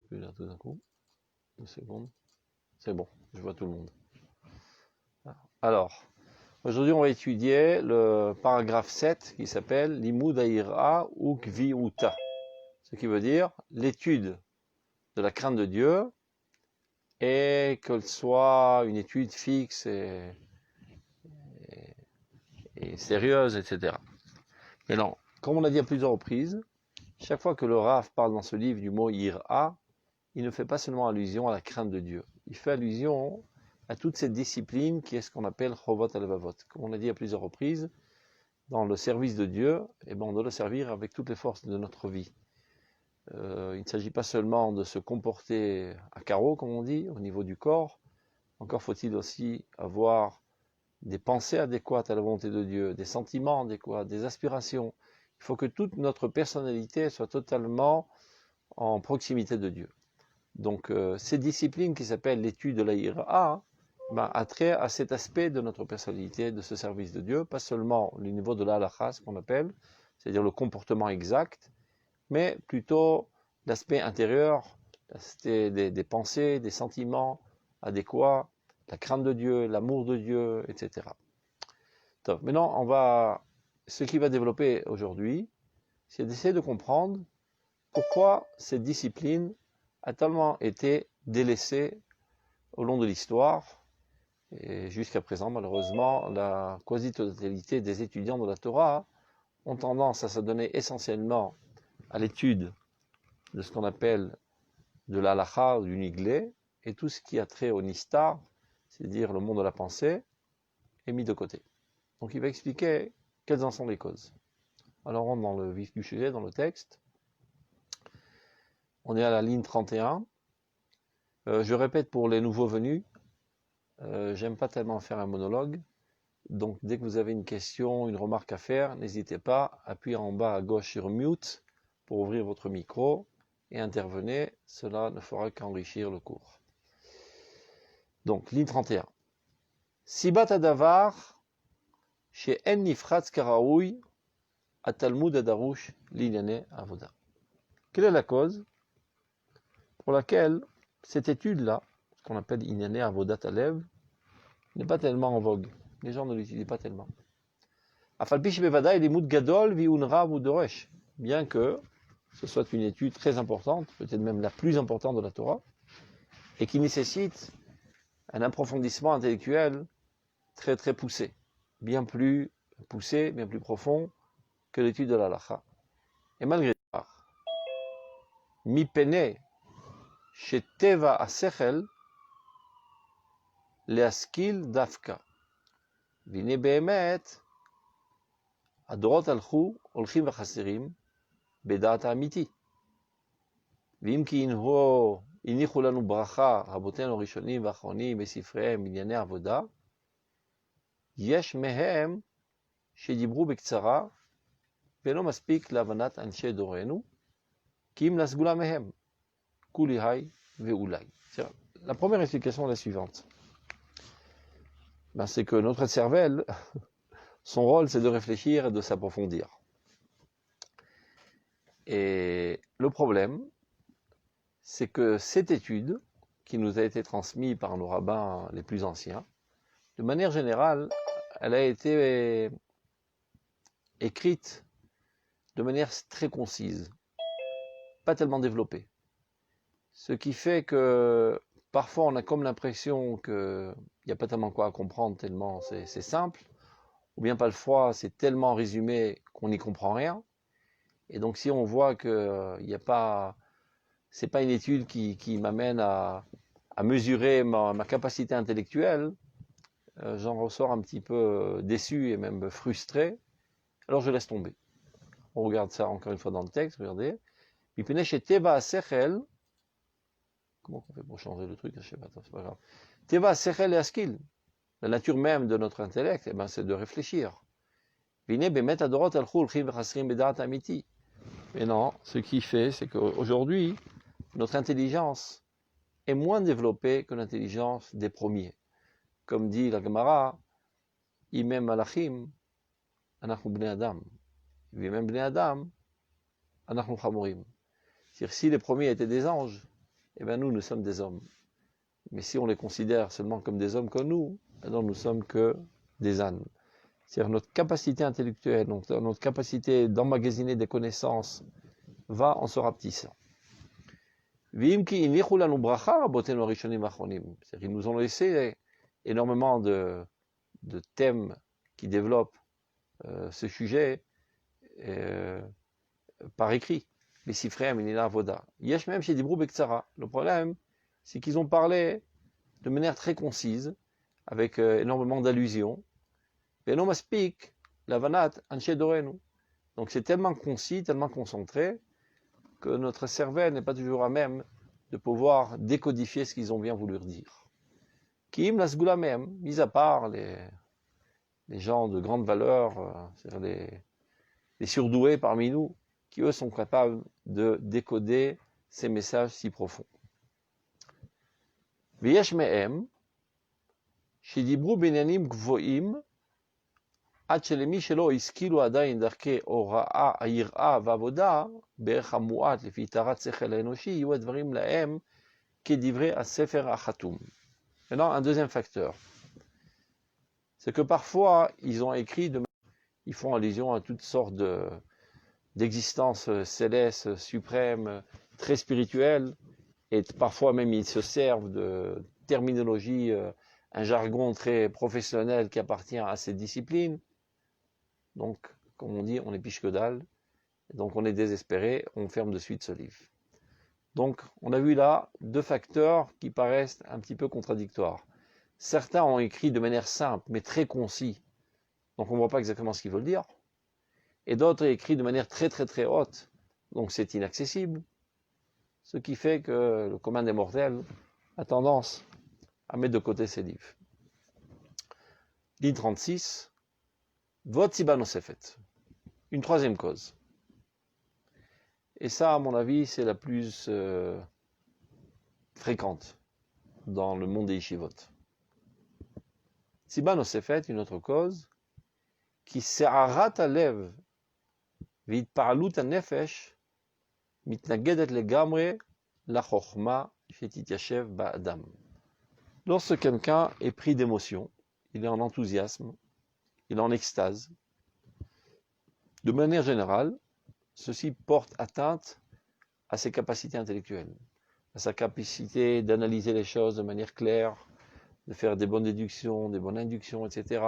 plus là tout d'un coup. 2 secondes. C'est bon, je vois tout le monde. Alors, aujourd'hui on va étudier le paragraphe 7 qui s'appelle Limud Ha'ira ou Kviuta. Ce qui veut dire l'étude de la crainte de Dieu et qu'elle soit une étude fixe et sérieuse, etc. Mais non, comme on l'a dit à plusieurs reprises, chaque fois que le Rav parle dans ce livre du mot Ira, il ne fait pas seulement allusion à la crainte de Dieu. Il fait allusion à toute cette discipline qui est ce qu'on appelle Chovot Halevavot. Comme on l'a dit à plusieurs reprises, dans le service de Dieu, on doit le servir avec toutes les forces de notre vie. Il ne s'agit pas seulement de se comporter à carreau, comme on dit, au niveau du corps. Encore faut-il aussi avoir des pensées adéquates à la volonté de Dieu, des sentiments adéquats, des aspirations. Il faut que toute notre personnalité soit totalement en proximité de Dieu. Donc, cette discipline qui s'appelle l'étude de la ira a trait à cet aspect de notre personnalité, de ce service de Dieu, pas seulement le niveau de l'halakha, ce qu'on appelle, c'est-à-dire le comportement exact, mais plutôt l'aspect intérieur, l'aspect des pensées, des sentiments adéquats, la crainte de Dieu, l'amour de Dieu, etc. Donc, maintenant, ce qui va développer aujourd'hui, c'est d'essayer de comprendre pourquoi cette discipline a tellement été délaissée au long de l'histoire. Et jusqu'à présent, malheureusement, la quasi-totalité des étudiants de la Torah ont tendance à se donner essentiellement à l'étude de ce qu'on appelle de l'halakha ou du niglé, et tout ce qui a trait au nistar, c'est-à-dire le monde de la pensée, est mis de côté. Donc il va expliquer quelles en sont les causes. Alors on rentre dans le vif du sujet, dans le texte. On est à la ligne 31. Je répète pour les nouveaux venus, j'aime pas tellement faire un monologue, donc dès que vous avez une question, une remarque à faire, n'hésitez pas, appuyez en bas à gauche sur mute pour ouvrir votre micro et intervenez, cela ne fera qu'enrichir le cours. Donc, ligne 31. Sibat adavar, chez en nifratz karaoui, à Talmud adarush linyane avoda. Quelle est la cause pour laquelle cette étude-là, ce qu'on appelle linyane avoda talev, n'est pas tellement en vogue? Les gens ne l'utilisent pas tellement. Afalpish bevada limud gadol viunra vudoresh, bien que ce soit une étude très importante, peut-être même la plus importante de la Torah, et qui nécessite un approfondissement intellectuel très très poussé, bien plus poussé, bien plus profond que l'étude de la halakha. Et malgré ça, mi pene sheteva asechel leaskil dafka, vine behemet הדורות הלכו, הולכים וחסרים בדעת האמיתי. ואם כי הניחו לנו ברכה רבותינו הראשונים והאחרונים בספריהם בענייני עבודה, יש מהם שדיברו בקצרה ולא מספיק להבנת אנשי דורנו, כי אם לסגולה מהם, כולי היי ואולי. La première explication est la suivante. C'est que notre cervelle, son rôle c'est de réfléchir et de s'approfondir. Et le problème, c'est que cette étude, qui nous a été transmise par nos rabbins les plus anciens, de manière générale, elle a été écrite de manière très concise, pas tellement développée. Ce qui fait que parfois on a comme l'impression qu'il n'y a pas tellement quoi à comprendre, tellement c'est simple, ou bien parfois c'est tellement résumé qu'on n'y comprend rien. Et donc si on voit que c'est pas une étude qui m'amène à mesurer ma capacité intellectuelle, j'en ressors un petit peu déçu et même frustré, alors je laisse tomber. On regarde ça encore une fois dans le texte, regardez. Comment on fait pour changer le truc? Je sais pas, c'est pas grave. Teva sechel et askil. La nature même de notre intellect, c'est de réfléchir. Mais non, ce qui fait, c'est qu'aujourd'hui, notre intelligence est moins développée que l'intelligence des premiers. Comme dit la Gemara, Imem malachim, anachnu bnei adam. Vimem bnei adam, anachnu chamorim. C'est-à-dire, si les premiers étaient des anges, eh bien nous sommes des hommes. Mais si on les considère seulement comme des hommes comme nous, alors nous sommes que des ânes. C'est-à-dire notre capacité intellectuelle, donc notre capacité d'emmagasiner des connaissances va en se rapetissant. C'est-à-dire qu'ils nous ont laissé énormément de thèmes qui développent ce sujet par écrit. Les Sifrem, Inina Avoda. Yesh même chez Dibrou Bektsara. Le problème, c'est qu'ils ont parlé de manière très concise, avec énormément d'allusions. Beno Maspik, Lavanat, Anshe Dorenu. Donc c'est tellement concis, tellement concentré, que notre cervelle n'est pas toujours à même de pouvoir décodifier ce qu'ils ont bien voulu dire. Kim la sgoula même, mis à part les gens de grande valeur, c'est-à-dire les surdoués parmi nous, qui eux sont capables de décoder ces messages si profonds. V'yesh me'em, shedibru binyanim gvoim, עד שלמי שלא השכילו עדיין דרכי הוראה, היראה ועבודה, בערך המועט לפי תרת שכל האנושי, יהיו הדברים להם כדברי הספר החתום. Maintenant, un deuxième facteur, c'est que parfois, ils ont écrit, ils font allusion à toutes sortes d'existences célestes, suprêmes, très spirituelles, et parfois même ils se servent de terminologie, un jargon très professionnel qui appartient à ces disciplines. Donc, comme on dit, on est piche que dalle, donc on est désespéré, on ferme de suite ce livre. Donc, on a vu là deux facteurs qui paraissent un petit peu contradictoires. Certains ont écrit de manière simple, mais très concis, donc on ne voit pas exactement ce qu'ils veulent dire. Et d'autres ont écrit de manière très très très haute, donc c'est inaccessible. Ce qui fait que le commun des mortels a tendance à mettre de côté ces livres. Ligne 36. Vot siba nosefet. Une troisième cause. Et ça, à mon avis, c'est la plus fréquente dans le monde des yeshivot. Siba nosefet, une autre cause, qui se'arat alev v'itpa'alut hanefesh mitnagedet legamre la chochma shetityashev ba'adam. Lorsque quelqu'un est pris d'émotion, il est en enthousiasme, il est en extase. De manière générale, ceci porte atteinte à ses capacités intellectuelles, à sa capacité d'analyser les choses de manière claire, de faire des bonnes déductions, des bonnes inductions, etc.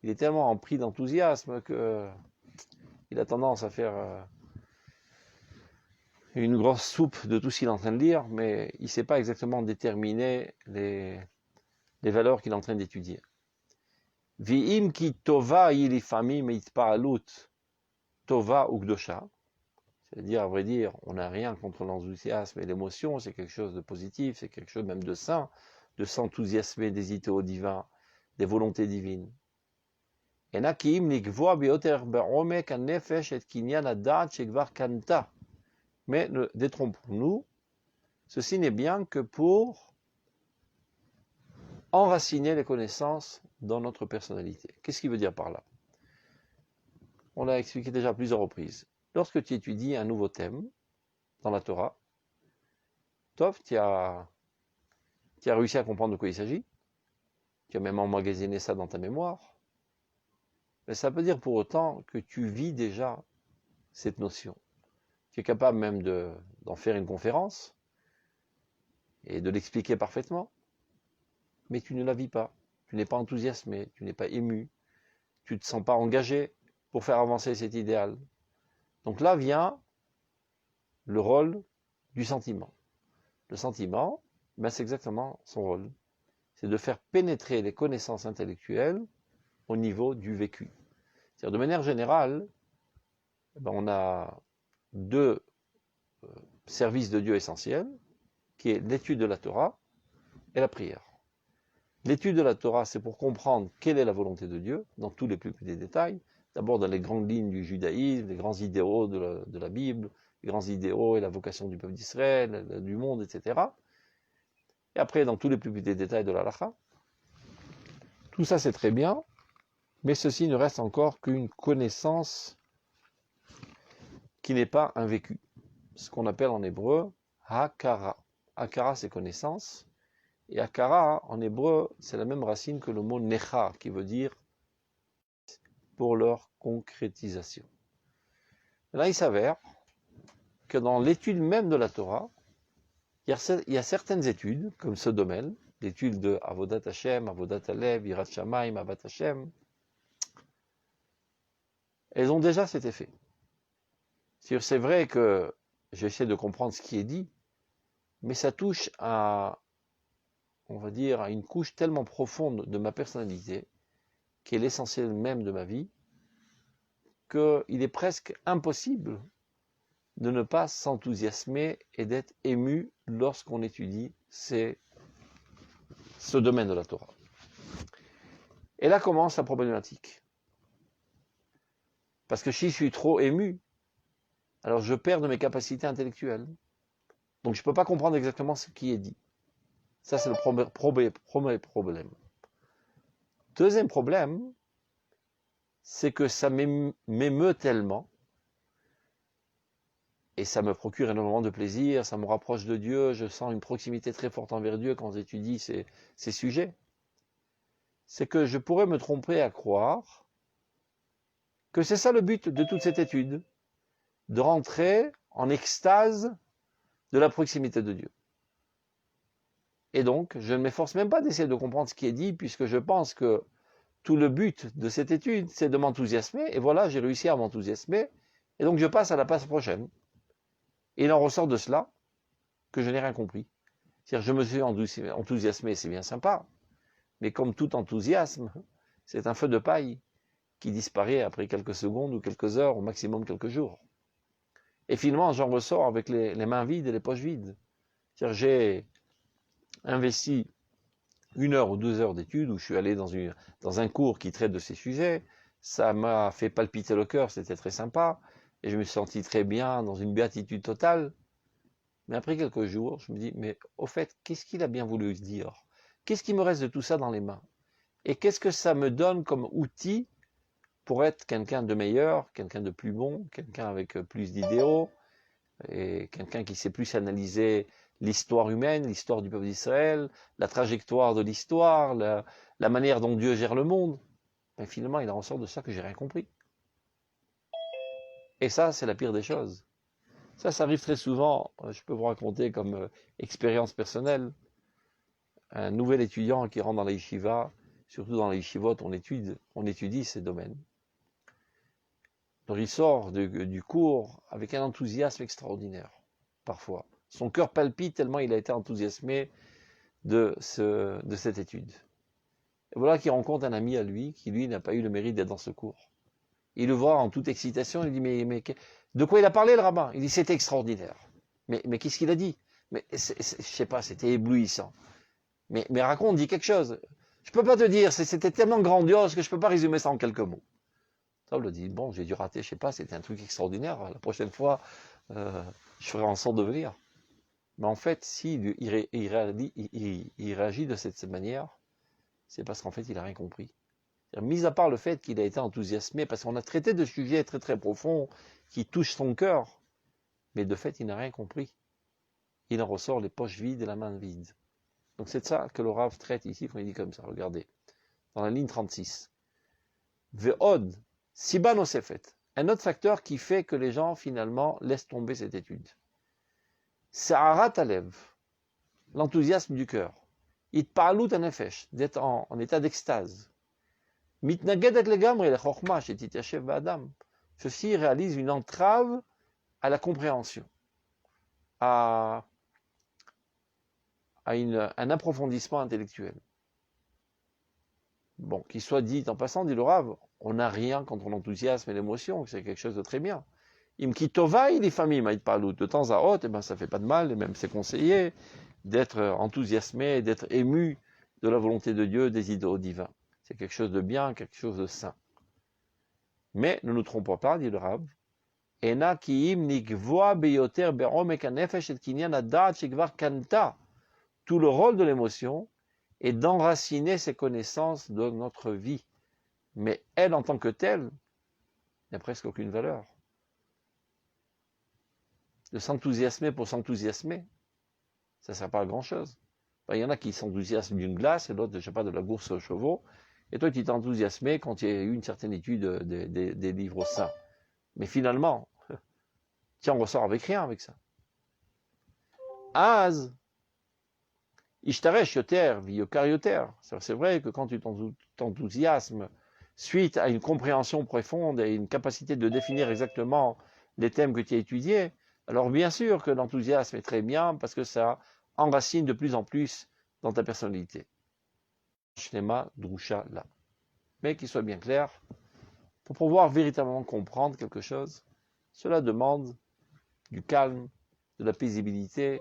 Il est tellement empris d'enthousiasme qu'il a tendance à faire une grosse soupe de tout ce qu'il est en train de lire, mais il ne sait pas exactement déterminer les valeurs qu'il est en train d'étudier. V'im ki tova yilifamim itpa'alut tova ukdosha, c'est-à-dire, à vrai dire, on n'a rien contre l'enthousiasme et l'émotion, c'est quelque chose de positif, c'est quelque chose même de sain, de s'enthousiasmer des idéaux divins, des volontés divines. Mais détrompons-nous, ceci n'est bien que pour enraciner les connaissances dans notre personnalité. Qu'est-ce qu'il veut dire par là? On l'a expliqué déjà à plusieurs reprises. Lorsque tu étudies un nouveau thème dans la Torah, Tov, tu as réussi à comprendre de quoi il s'agit, tu as même emmagasiné ça dans ta mémoire, mais ça veut dire pour autant que tu vis déjà cette notion. Tu es capable même d'en faire une conférence et de l'expliquer parfaitement, mais tu ne la vis pas. Tu n'es pas enthousiasmé, tu n'es pas ému, tu ne te sens pas engagé pour faire avancer cet idéal. Donc là vient le rôle du sentiment. Le sentiment, ben c'est exactement son rôle. C'est de faire pénétrer les connaissances intellectuelles au niveau du vécu. C'est-à-dire, de manière générale, ben on a deux services de Dieu essentiels, qui est l'étude de la Torah et la prière. L'étude de la Torah, c'est pour comprendre quelle est la volonté de Dieu, dans tous les plus petits détails. D'abord dans les grandes lignes du judaïsme, les grands idéaux de la Bible, les grands idéaux et la vocation du peuple d'Israël, du monde, etc. Et après, dans tous les plus petits détails de la halakha. Tout ça, c'est très bien, mais ceci ne reste encore qu'une connaissance qui n'est pas un vécu. Ce qu'on appelle en hébreu hakara. Akara, c'est connaissance. Et Akara, en hébreu, c'est la même racine que le mot Necha, qui veut dire pour leur concrétisation. Là, il s'avère que dans l'étude même de la Torah, il y a certaines études, comme ce domaine, l'étude de Avodat Hashem, Avodat Alev, Yirat Shamayim, Avat Hashem, elles ont déjà cet effet. C'est vrai que j'essaie de comprendre ce qui est dit, mais ça touche à, on va dire, à une couche tellement profonde de ma personnalité, qui est l'essentiel même de ma vie, qu'il est presque impossible de ne pas s'enthousiasmer et d'être ému lorsqu'on étudie ce domaine de la Torah. Et là commence la problématique. Parce que si je suis trop ému, alors je perds de mes capacités intellectuelles. Donc je ne peux pas comprendre exactement ce qui est dit. Ça, c'est le premier problème. Deuxième problème, c'est que ça m'émeut tellement, et ça me procure énormément de plaisir, ça me rapproche de Dieu, je sens une proximité très forte envers Dieu quand j'étudie ces sujets. C'est que je pourrais me tromper à croire que c'est ça le but de toute cette étude, de rentrer en extase de la proximité de Dieu. Et donc, je ne m'efforce même pas d'essayer de comprendre ce qui est dit, puisque je pense que tout le but de cette étude, c'est de m'enthousiasmer, et voilà, j'ai réussi à m'enthousiasmer, et donc je passe à la passe prochaine. Et il en ressort de cela que je n'ai rien compris. C'est-à-dire, je me suis enthousiasmé, c'est bien sympa, mais comme tout enthousiasme, c'est un feu de paille qui disparaît après quelques secondes ou quelques heures, au maximum quelques jours. Et finalement, j'en ressors avec les mains vides et les poches vides. C'est-à-dire, j'ai investi 1 heure ou 2 heures d'études où je suis allé dans un cours qui traite de ces sujets. Ça m'a fait palpiter le cœur, c'était très sympa. Et je me suis senti très bien, dans une béatitude totale. Mais après quelques jours, je me dis, mais au fait, qu'est-ce qu'il a bien voulu dire? Qu'est-ce qui me reste de tout ça dans les mains? Et qu'est-ce que ça me donne comme outil pour être quelqu'un de meilleur, quelqu'un de plus bon, quelqu'un avec plus d'idéaux, et quelqu'un qui sait plus analyser l'histoire humaine, l'histoire du peuple d'Israël, la trajectoire de l'histoire, la manière dont Dieu gère le monde. Mais finalement, il en ressort de ça que j'ai rien compris. Et ça, c'est la pire des choses. Ça arrive très souvent, je peux vous raconter comme expérience personnelle, un nouvel étudiant qui rentre dans la yeshiva, surtout dans la yeshivot, on étudie ces domaines. Donc il sort du cours avec un enthousiasme extraordinaire, parfois. Son cœur palpite tellement il a été enthousiasmé de cette étude. Et voilà qu'il rencontre un ami à lui, qui lui n'a pas eu le mérite d'être dans ce cours. Il le voit en toute excitation, il dit mais de quoi il a parlé le rabbin? Il dit c'était extraordinaire. Mais qu'est-ce qu'il a dit? Mais je sais pas, c'était éblouissant. Mais raconte, dis quelque chose. Je peux pas te dire, c'était tellement grandiose que je peux pas résumer ça en quelques mots. Ça, on le dit, bon, j'ai dû rater, je sais pas, c'était un truc extraordinaire. La prochaine fois, je ferai en sorte de venir. Mais en fait, s'il il réagit de cette manière, c'est parce qu'en fait, il n'a rien compris. Mis à part le fait qu'il a été enthousiasmé, parce qu'on a traité de sujets très très profonds qui touchent son cœur, mais de fait, il n'a rien compris. Il en ressort les poches vides et la main vide. Donc c'est de ça que le Rav traite ici, quand il dit comme ça, regardez, dans la ligne 36. Ve'od, siba nosefet, un autre facteur qui fait que les gens finalement laissent tomber cette étude. Sa'arat alev, l'enthousiasme du cœur. Itpa'alut hanefesh, d'être en état d'extase. Mitnagedet legamri lechokma shetityachev ba'adam. Ceci réalise une entrave à la compréhension, à un approfondissement intellectuel. Bon, qu'il soit dit en passant, dit le Rav, on n'a rien contre l'enthousiasme et l'émotion, c'est quelque chose de très bien. Imkitovai les familles maïtpalut, de temps à autre, ça fait pas de mal, et même c'est conseillé d'être enthousiasmé, d'être ému de la volonté de Dieu, des idéaux divins. C'est quelque chose de bien, quelque chose de sain. Mais ne nous trompons pas, dit le Rav, Ena kiim nikvoa beyoter be'omek hanefesh et kinyan hadat shekvar kanta. Tout le rôle de l'émotion est d'enraciner ses connaissances de notre vie. Mais elle, en tant que telle, n'a presque aucune valeur. De s'enthousiasmer pour s'enthousiasmer, ça ne sert pas à grand-chose. Il y en a qui s'enthousiasment d'une glace et d'autres, je ne sais pas, de la course aux chevaux. Et toi, tu t'es enthousiasmé quand il y a eu une certaine étude des livres saints. Mais finalement, tu en ressors avec rien avec ça. Az, ishtaresh yoter, viyokar yoter. C'est vrai que quand tu t'enthousiasmes suite à une compréhension profonde et une capacité de définir exactement les thèmes que tu as étudiés, alors bien sûr que l'enthousiasme est très bien parce que ça enracine de plus en plus dans ta personnalité. Shlema drusha là. Mais qu'il soit bien clair, pour pouvoir véritablement comprendre quelque chose, cela demande du calme, de la paisibilité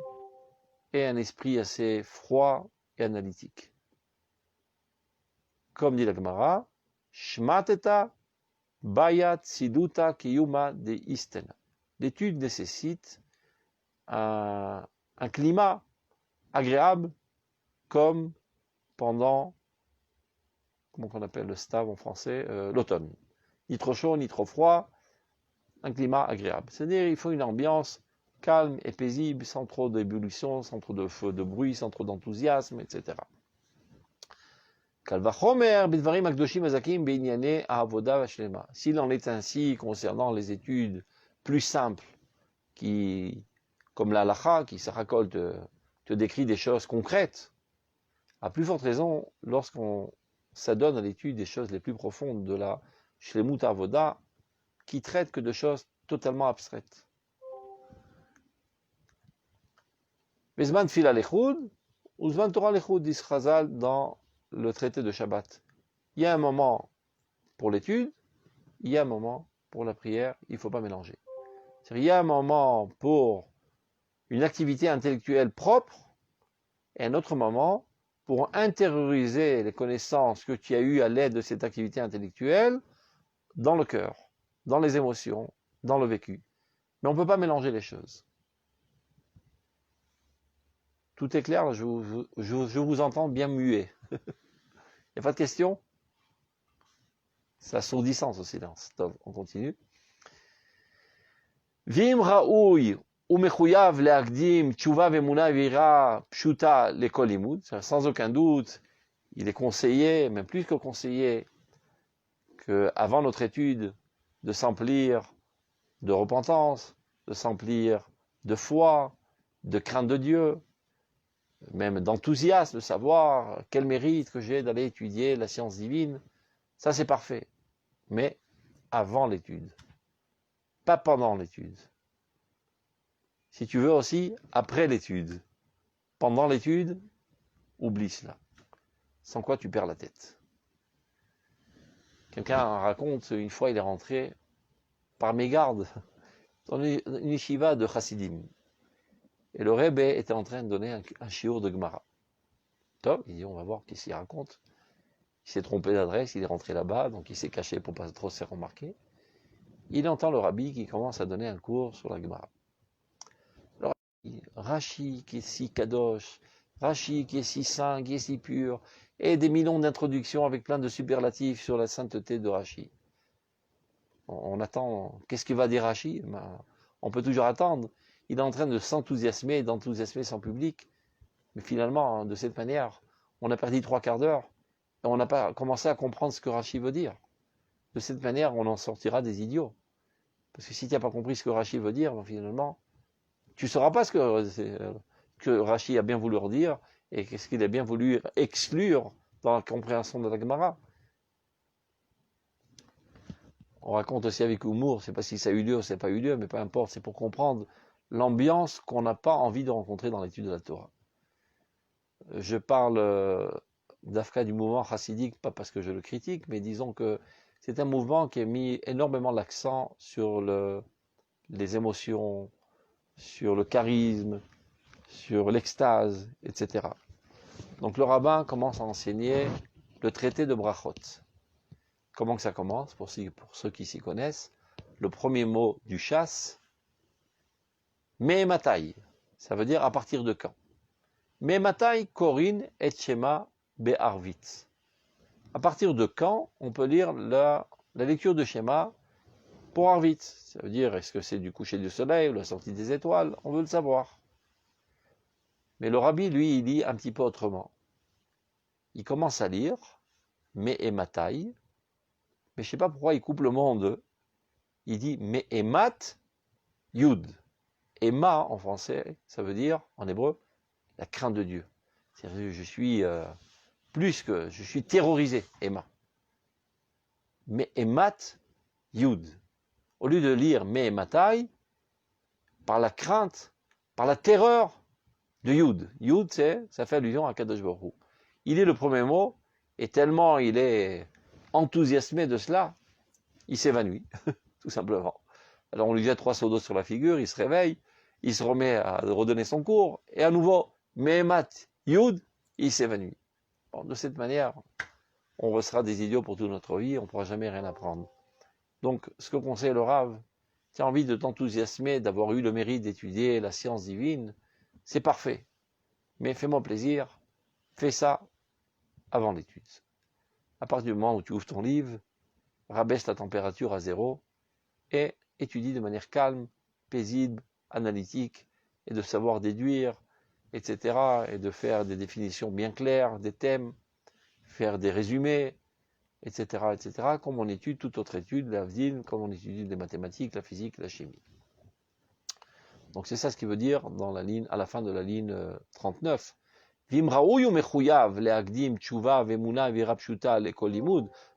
et un esprit assez froid et analytique. Comme dit la Gemara, Shmateta Bayat Siduta Kiyuma de Isten. L'étude nécessite un climat agréable comme pendant, comment on appelle le stave en français, l'automne. Ni trop chaud, ni trop froid, un climat agréable. C'est-à-dire il faut une ambiance calme et paisible, sans trop d'ébullition, sans trop de feu, de bruit, sans trop d'enthousiasme, etc. S'il en est ainsi concernant les études plus simples, comme la halakha, qui se raconte, te décrit des choses concrètes, à plus forte raison lorsqu'on s'adonne à l'étude des choses les plus profondes de la shlemut avoda, qui traite que de choses totalement abstraites. Bezman fila lechud, uzman Torah lechud, dit Chazal dans le traité de Shabbat. Il y a un moment pour l'étude, il y a un moment pour la prière, il ne faut pas mélanger. Il y a un moment pour une activité intellectuelle propre et un autre moment pour intérioriser les connaissances que tu as eues à l'aide de cette activité intellectuelle dans le cœur, dans les émotions, dans le vécu. Mais on ne peut pas mélanger les choses. Tout est clair, je vous entends bien muet. Il n'y a pas de questions? C'est assourdissant ce silence. On continue. Vim raoui ou mechuyav leagdim tshuva vemuna vira pshuta lekol limud. Sans aucun doute, il est conseillé, même plus que conseillé, qu'avant notre étude, de s'emplir de repentance, de s'emplir de foi, de crainte de Dieu, même d'enthousiasme, de savoir quel mérite que j'ai d'aller étudier la science divine. Ça, c'est parfait. Mais avant l'étude, pas pendant l'étude. Si tu veux aussi, après l'étude. Pendant l'étude, oublie cela. Sans quoi tu perds la tête. Quelqu'un raconte, une fois il est rentré par mégarde dans une yeshiva de Chassidim. Et le Rebbe était en train de donner un shiur de Gemara. Top, il dit on va voir qu'est-ce qu'il raconte. Il s'est trompé d'adresse, il est rentré là-bas, donc il s'est caché pour pas trop se faire remarquer. Il entend le rabbi qui commence à donner un cours sur la Gemara. Le rabbi, Rashi qui est si kadosh, Rashi qui est si saint, qui est si pur, et des millions d'introductions avec plein de superlatifs sur la sainteté de Rashi. On attend, qu'est-ce qu'il va dire Rashi? On peut toujours attendre. Il est en train de s'enthousiasmer, d'enthousiasmer son public, mais finalement, de cette manière, on a perdu 3/4 d'heure, et on n'a pas commencé à comprendre ce que Rashi veut dire. De cette manière, on en sortira des idiots. Parce que si tu n'as pas compris ce que Rashi veut dire, finalement, tu ne sauras pas ce que Rashi a bien voulu dire, et qu'est-ce qu'il a bien voulu exclure dans la compréhension de la Gemara. On raconte aussi avec humour, je ne sais pas si ça a eu lieu ou ça n'a pas eu lieu, mais peu importe, c'est pour comprendre l'ambiance qu'on n'a pas envie de rencontrer dans l'étude de la Torah. Je parle d'Afka du mouvement chassidique, pas parce que je le critique, mais disons que c'est un mouvement qui a mis énormément l'accent sur les émotions, sur le charisme, sur l'extase, etc. Donc le rabbin commence à enseigner le traité de Brachot. Comment que ça commence, pour ceux qui s'y connaissent? Le premier mot du chasse, Me'ematai, ça veut dire à partir de quand? Me'ematai korin et shema be'arvit. À partir de quand on peut lire la lecture de Shema pour Arvit? Ça veut dire, est-ce que c'est du coucher du soleil ou la sortie des étoiles? On veut le savoir. Mais le rabbi, lui, il lit un petit peu autrement. Il commence à lire, mais et matai, mais je ne sais pas pourquoi il coupe le mot en deux. Il dit mais et mat yud. Et ma en français, ça veut dire en hébreu la crainte de Dieu. C'est-à-dire je suis je suis terrorisé, Emma. Mais et mat yud. Au lieu de lire mais et matai, par la crainte, par la terreur de yud. Yud, ça fait allusion à Kadosh Baruch Hu. Il est le premier mot, et tellement il est enthousiasmé de cela, il s'évanouit, tout simplement. Alors on lui jette 3 seaux d'eau sur la figure, il se réveille, il se remet à redonner son cours, et à nouveau, Mehemat, Yud, il s'évanouit. Bon, de cette manière, on restera des idiots pour toute notre vie, on ne pourra jamais rien apprendre. Donc, ce que conseille le Rav, tu as envie de t'enthousiasmer, d'avoir eu le mérite d'étudier la science divine, c'est parfait. Mais fais-moi plaisir, fais ça avant l'étude. À partir du moment où tu ouvres ton livre, rabaisse la température à 0 et étudie de manière calme, paisible, analytique, et de savoir déduire, etc., et de faire des définitions bien claires des thèmes, faire des résumés, etc., etc., comme on étudie toute autre étude, la l'avdin, comme on étudie les mathématiques, la physique, la chimie. Donc c'est ça ce qui veut dire dans la ligne, à la fin de la ligne 39.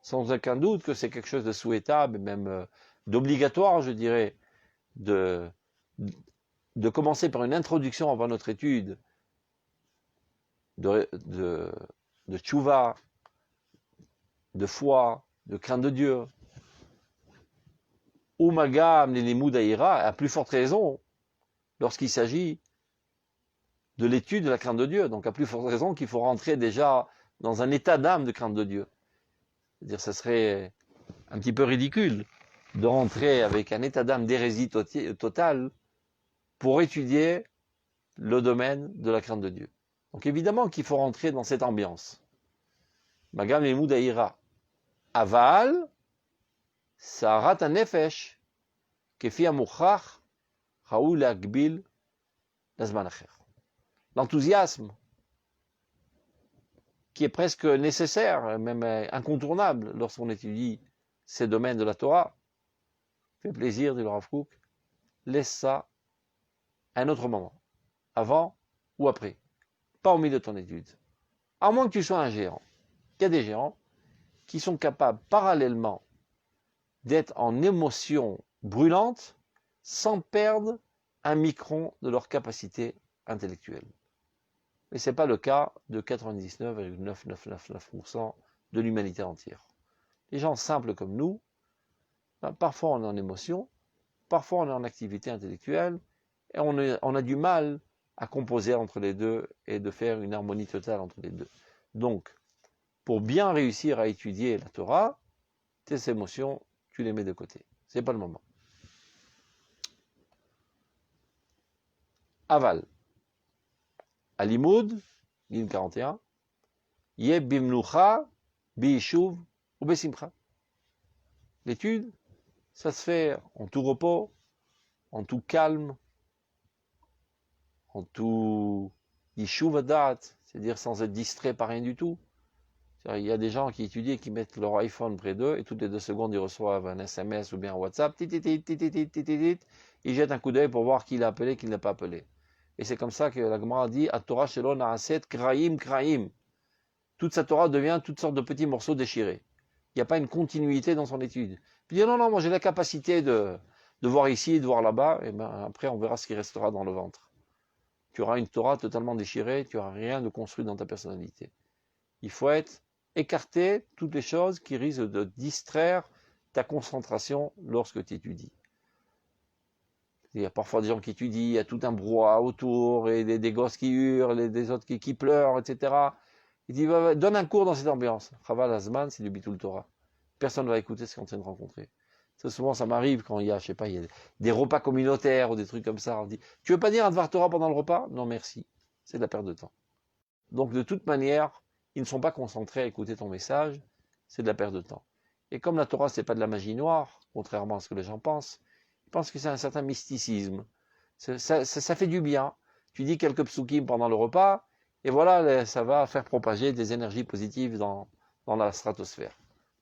Sans aucun doute que c'est quelque chose de souhaitable, même d'obligatoire, je dirais, de commencer par une introduction avant notre étude de tchouva, de foi, de crainte de Dieu. Umagam lilimud haïra, à plus forte raison, lorsqu'il s'agit de l'étude de la crainte de Dieu. Donc à plus forte raison qu'il faut rentrer déjà dans un état d'âme de crainte de Dieu. C'est-à-dire ça serait un petit peu ridicule de rentrer avec un état d'âme d'hérésie totale pour étudier le domaine de la crainte de Dieu. Donc évidemment qu'il faut rentrer dans cette ambiance. Magam lilimud haïra. Aval, sarat hanefesh, kefi hamuchach, raoul akbil, lazman acher. L'enthousiasme qui est presque nécessaire, même incontournable lorsqu'on étudie ces domaines de la Torah, fait plaisir, dit le Rav Kook, laisse ça à un autre moment, avant ou après, pas au milieu de ton étude. À moins que tu sois un géant. Il y a des géants qui sont capables parallèlement d'être en émotion brûlante sans perdre un micron de leur capacité intellectuelle. Mais ce n'est pas le cas de 99,9999% de l'humanité entière. Les gens simples comme nous, parfois on est en émotion, parfois on est en activité intellectuelle, et on a du mal à composer entre les deux et de faire une harmonie totale entre les deux. Donc, pour bien réussir à étudier la Torah, tes émotions, tu les mets de côté. Ce n'est pas le moment. Aval. Alimoud, ligne 41, Yeb bimnucha, biishuv ou besimcha. L'étude, ça se fait en tout repos, en tout calme, en tout yishuv adat, c'est-à-dire sans être distrait par rien du tout. Il y a des gens qui étudient et qui mettent leur iPhone près d'eux et toutes les 2 secondes ils reçoivent un SMS ou bien un WhatsApp, ils jettent un coup d'œil pour voir qui l'a appelé, qui ne l'a pas appelé. Et c'est comme ça que la Gemara dit à Torah shelo naaset kraim. Toute sa Torah devient toutes sortes de petits morceaux déchirés. Il n'y a pas une continuité dans son étude. Puis il dit non, moi j'ai la capacité de voir ici, de voir là-bas, et ben après on verra ce qui restera dans le ventre. Tu auras une Torah totalement déchirée, tu n'auras rien de construit dans ta personnalité. Il faut être écarté toutes les choses qui risquent de distraire ta concentration lorsque tu étudies. Il y a parfois des gens qui étudient, il y a tout un brouhaha autour, et des gosses qui hurlent, des autres qui pleurent, etc. Il dit, donne un cours dans cette ambiance. Chaval Azman, c'est du Bitul Torah. Personne ne va écouter ce qu'on est en train de rencontrer. Ça, souvent, ça m'arrive quand il y a, je sais pas, il y a des repas communautaires ou des trucs comme ça. On dit, tu veux pas dire un Dvar Torah pendant le repas? Non, merci. C'est de la perte de temps. Donc, de toute manière, ils ne sont pas concentrés à écouter ton message. C'est de la perte de temps. Et comme la Torah, c'est pas de la magie noire, contrairement à ce que les gens pensent, ils pensent que c'est un certain mysticisme. Ça fait du bien. tu dis quelques psukim pendant le repas, et voilà, ça va faire propager des énergies positives dans la stratosphère.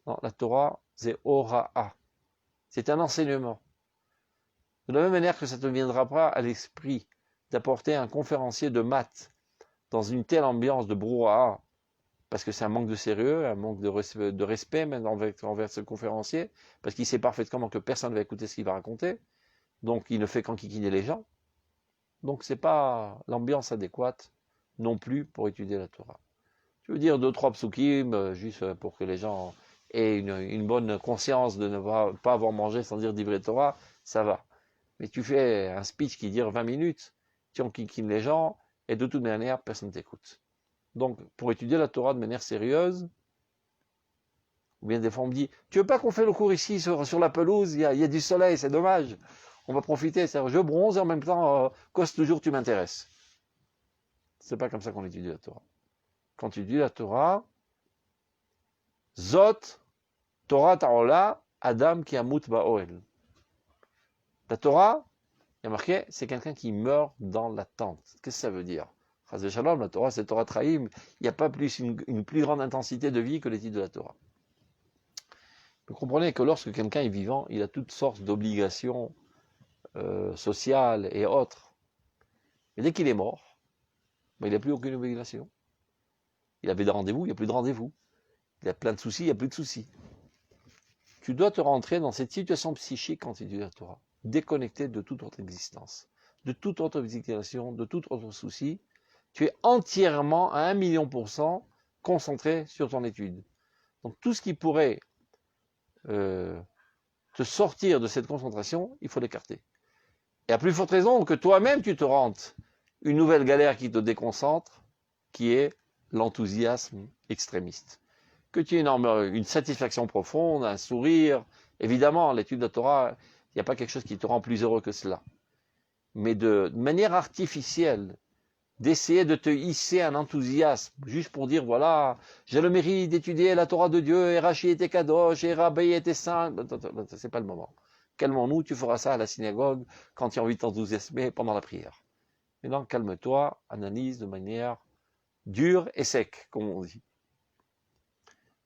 Non, la Torah, c'est Ora'a. C'est un enseignement. De la même manière que ça ne te viendra pas à l'esprit d'apporter un conférencier de maths dans une telle ambiance de brouhaha, parce que c'est un manque de sérieux, un manque de respect même envers ce conférencier, parce qu'il sait parfaitement que personne ne va écouter ce qu'il va raconter, donc il ne fait qu'enquiquiner les gens. Donc c'est pas l'ambiance adéquate non plus pour étudier la Torah. Tu veux dire 2-3 psukim, juste pour que les gens aient une bonne conscience de ne pas avoir mangé sans dire divrei Torah, ça va. Mais tu fais un speech qui dure 20 minutes, tu enquiquines les gens, et de toute manière, personne ne t'écoute. Donc, pour étudier la Torah de manière sérieuse, ou bien des fois on me dit, tu veux pas qu'on fait le cours ici sur la pelouse, il y a du soleil, c'est dommage, on va profiter, je bronze et en même temps, cause toujours tu m'intéresses. C'est pas comme ça qu'on étudie la Torah. Quand tu étudies la Torah, Zot, Torah Ta'ola, Adam qui amut ba'oel. La Torah, il y a marqué, c'est quelqu'un qui meurt dans l'attente. Qu'est-ce que ça veut dire? Chas v'shalom, la Torah, c'est Torah Traïm. Il n'y a pas plus une plus grande intensité de vie que l'étude de la Torah. Vous comprenez que lorsque quelqu'un est vivant, il a toutes sortes d'obligations sociales et autres. Mais dès qu'il est mort, il n'a plus aucune obligation. Il avait des rendez-vous, il n'y a plus de rendez-vous. Il a plein de soucis, il n'y a plus de soucis. Tu dois te rentrer dans cette situation psychique quand tu étudies la Torah, déconnecté de toute autre existence, de toute autre obligation, de tout autre souci. Tu es entièrement à 1 000 000% concentré sur ton étude. Donc tout ce qui pourrait te sortir de cette concentration, il faut l'écarter. Et à plus forte raison que toi-même tu te rentes une nouvelle galère qui te déconcentre, qui est l'enthousiasme extrémiste. Que tu aies une satisfaction profonde, un sourire, évidemment, l'étude de la Torah, il n'y a pas quelque chose qui te rend plus heureux que cela. Mais de manière artificielle, d'essayer de te hisser un enthousiasme, juste pour dire, voilà, j'ai le mérite d'étudier la Torah de Dieu, et Rashi était kadosh, et Rabbi était saint, c'est pas le moment. Calmons-nous, tu feras ça à la synagogue quand tu as envie de t'enthousiasmer pendant la prière. Maintenant, calme-toi, analyse de manière dure et sec, comme on dit.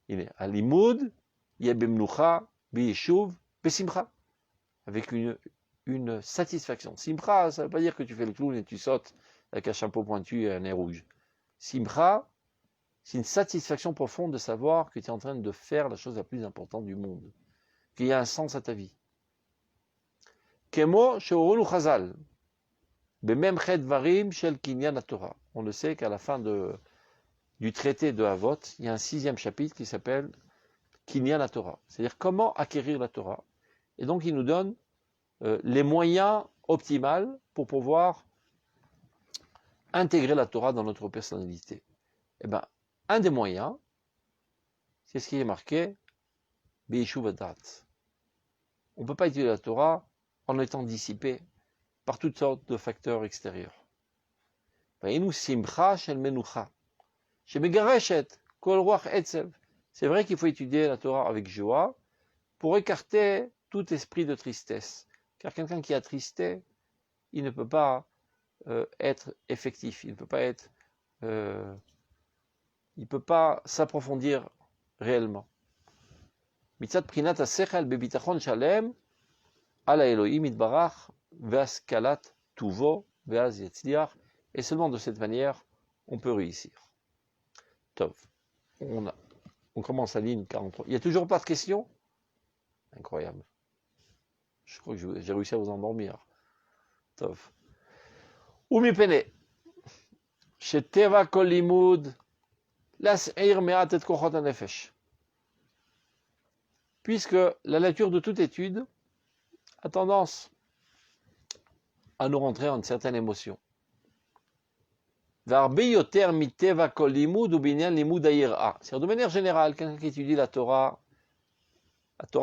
Il est à l'imoud, yebemnucha, biyeshuv, besimcha, avec une satisfaction. Simcha, ça ne veut pas dire que tu fais le clown et tu sautes avec un chapeau pointu et un nez rouge. Simcha, c'est une satisfaction profonde de savoir que tu es en train de faire la chose la plus importante du monde, qu'il y a un sens à ta vie. Kemo sheorunu chazal, bememchet varim shel kinyan Torah. On le sait qu'à la fin du traité de Havot, il y a un 6e chapitre qui s'appelle Kinyan Torah, c'est-à-dire comment acquérir la Torah. Et donc il nous donne les moyens optimaux pour pouvoir intégrer la Torah dans notre personnalité. Eh bien, un des moyens, c'est ce qui est marqué Be'ishuv Hadat. On ne peut pas étudier la Torah en étant dissipé par toutes sortes de facteurs extérieurs. C'est vrai qu'il faut étudier la Torah avec joie pour écarter tout esprit de tristesse. Car quelqu'un qui est attristé, il ne peut pas être effectif, il ne peut pas s'approfondir réellement. Mitzat prinat hasechal bebitachon shalem ala Elohim itbarach ve'askalat tuvo ve'az yatzliach, et seulement de cette manière on peut réussir. Tov. On commence à ligne 43. Il n'y a toujours pas de questions? Incroyable. Je crois que j'ai réussi à vous endormir. Tov. Umi pene. Sheteva kol limud las'ir me'at et kochot hanefesh. Puisque la lecture de toute étude a tendance à nous rentrer en une certaine émotion. C'est-à-dire, de manière générale, quelqu'un qui étudie la Torah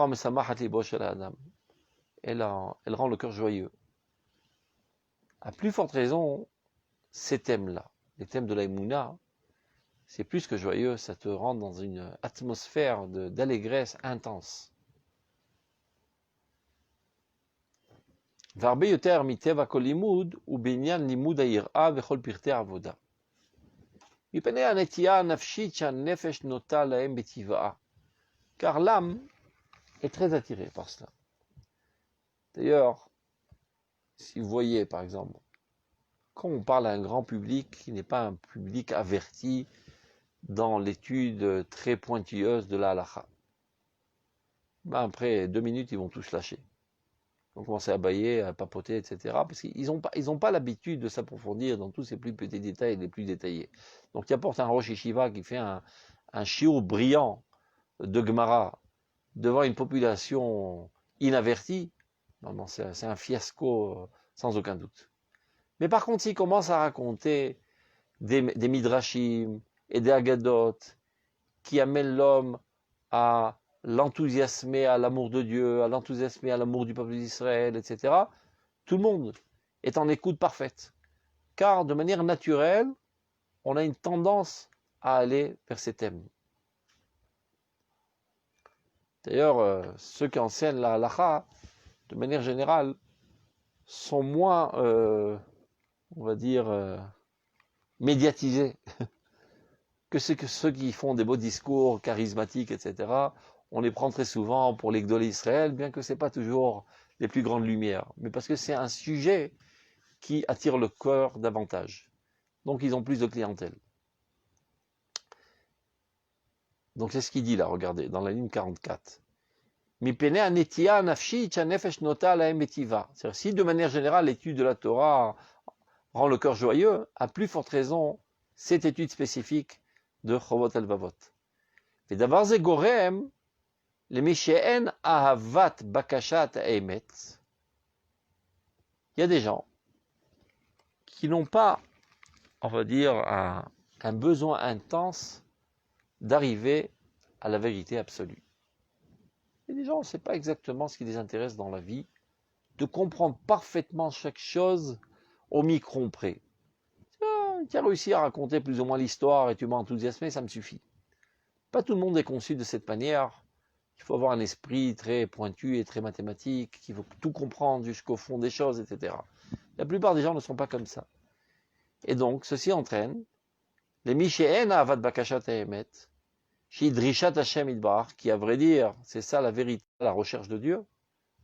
mesamachat libo shel ha'adam, elle rend le cœur joyeux. À plus forte raison, ces thèmes-là, les thèmes de la Emouna, c'est plus que joyeux, ça te rend dans une atmosphère d'allégresse intense. והרבה יותר מטבע כל לימוד הוא בעניין לימוד היראה וכל פרטי העבודה. מפני הנטייה הנפשית שהנפש נוטה להם בטבעה. Car l'âme est très attirée par cela. D'ailleurs, si vous voyez par exemple, quand on parle à un grand public qui n'est pas un public averti dans l'étude très pointilleuse de la halakha, ben après 2 minutes, ils vont tous lâcher. Ils vont commencer à bâiller, à papoter, etc. Parce qu'ils n'ont pas l'habitude de s'approfondir dans tous ces plus petits détails les plus détaillés. Donc, tu apportes un Rosh Yeshiva qui fait un shiur brillant de Gemara devant une population inavertie. Non, c'est un fiasco sans aucun doute. Mais par contre, s'il commence à raconter des midrashim et des agadotes qui amènent l'homme à l'enthousiasmer à l'amour de Dieu, à l'enthousiasmer à l'amour du peuple d'Israël, etc., tout le monde est en écoute parfaite. Car de manière naturelle, on a une tendance à aller vers ces thèmes. D'ailleurs, ceux qui enseignent la halakha, de manière générale, sont moins, on va dire, médiatisés que ceux qui font des beaux discours charismatiques, etc. On les prend très souvent pour les Gdolé Israël, bien que ce n'est pas toujours les plus grandes lumières, mais parce que c'est un sujet qui attire le cœur davantage. Donc ils ont plus de clientèle. Donc c'est ce qu'il dit là, regardez, dans la ligne 44. C'est-à-dire, si de manière générale l'étude de la Torah rend le cœur joyeux, à plus forte raison cette étude spécifique de Chovot Elvavot. Et d'avoir ze gorem, le mishéen ahavat bakashat emet. Il y a des gens qui n'ont pas, on va dire, un besoin intense d'arriver à la vérité absolue. Et les gens, on ne sait pas exactement ce qui les intéresse dans la vie, de comprendre parfaitement chaque chose au micron près. Tu as réussi à raconter plus ou moins l'histoire et tu m'as enthousiasmé, ça me suffit. Pas tout le monde est conçu de cette manière. Il faut avoir un esprit très pointu et très mathématique, qui veut tout comprendre jusqu'au fond des choses, etc. La plupart des gens ne sont pas comme ça. Et donc, ceci entraîne les Mishéen Avad Bakashat Emet, Shidrishat Hashem Idbar, qui, à vrai dire, c'est ça la vérité, la recherche de Dieu.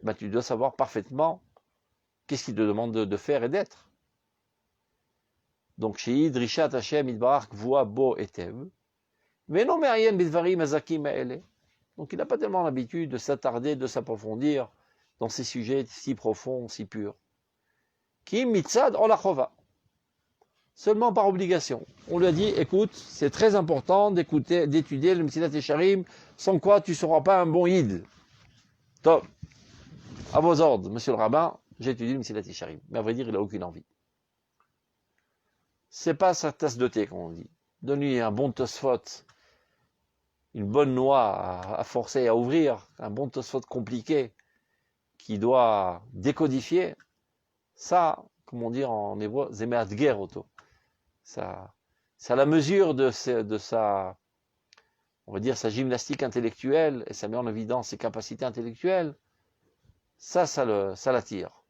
Ben, tu dois savoir parfaitement qu'est-ce qu'il te demande de faire et d'être. Donc, Shidrishat Hashem Idbar, Kvoa Bo Etev, mais non, mais Ayen Bidvarim Azakim Ele. Donc, il n'a pas tellement l'habitude de s'attarder, de s'approfondir dans ces sujets si profonds, si purs. Qui mitzad olachova. Seulement par obligation. On lui a dit, écoute, c'est très important d'étudier le Mesilat Yesharim, sans quoi tu ne seras pas un bon Yid. Top. À vos ordres, monsieur le rabbin, j'ai étudié le Mesilat Yesharim. Mais à vrai dire, il n'a aucune envie. C'est pas sa tasse de thé, comme on dit. Donne-lui un bon Tosfot, une bonne noix à forcer à ouvrir, un bon Tosfot compliqué qui doit décodifier. Ça, comme on dit en hébreu, zemeat ger auto. Ça, c'est à la mesure de sa, on va dire, sa gymnastique intellectuelle, et ça met en évidence ses capacités intellectuelles. Ça l'attire.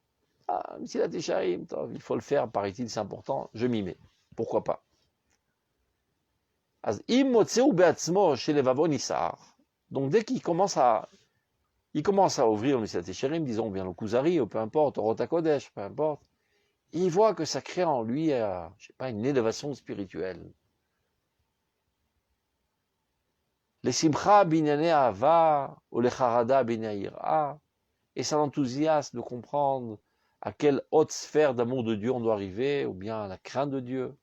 Ah, si la Tisharim, il faut le faire, paraît-il, c'est important, je m'y mets. Pourquoi pas? Donc dès qu'il commence à ouvrir le Mesilat Yesharim, disons bien le Kuzari, ou peu importe, au Rota Kodesh, peu importe, il voit que ça crée en lui, je sais pas, une élévation spirituelle. Les simcha binyane ava, ou les charada binyaira, et ça l'enthousiasme de comprendre à quelle haute sphère d'amour de Dieu on doit arriver, ou bien à la crainte de Dieu.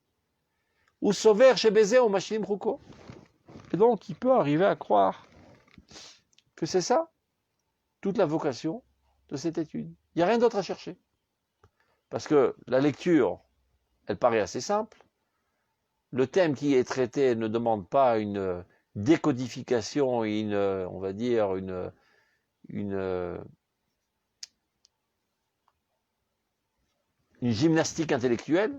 Ou sauver chez Bézé ou Machlim Ruko. Et donc, il peut arriver à croire que c'est ça, toute la vocation de cette étude. Il n'y a rien d'autre à chercher. Parce que la lecture, elle paraît assez simple. Le thème qui est traité ne demande pas une décodification et on va dire, une gymnastique intellectuelle.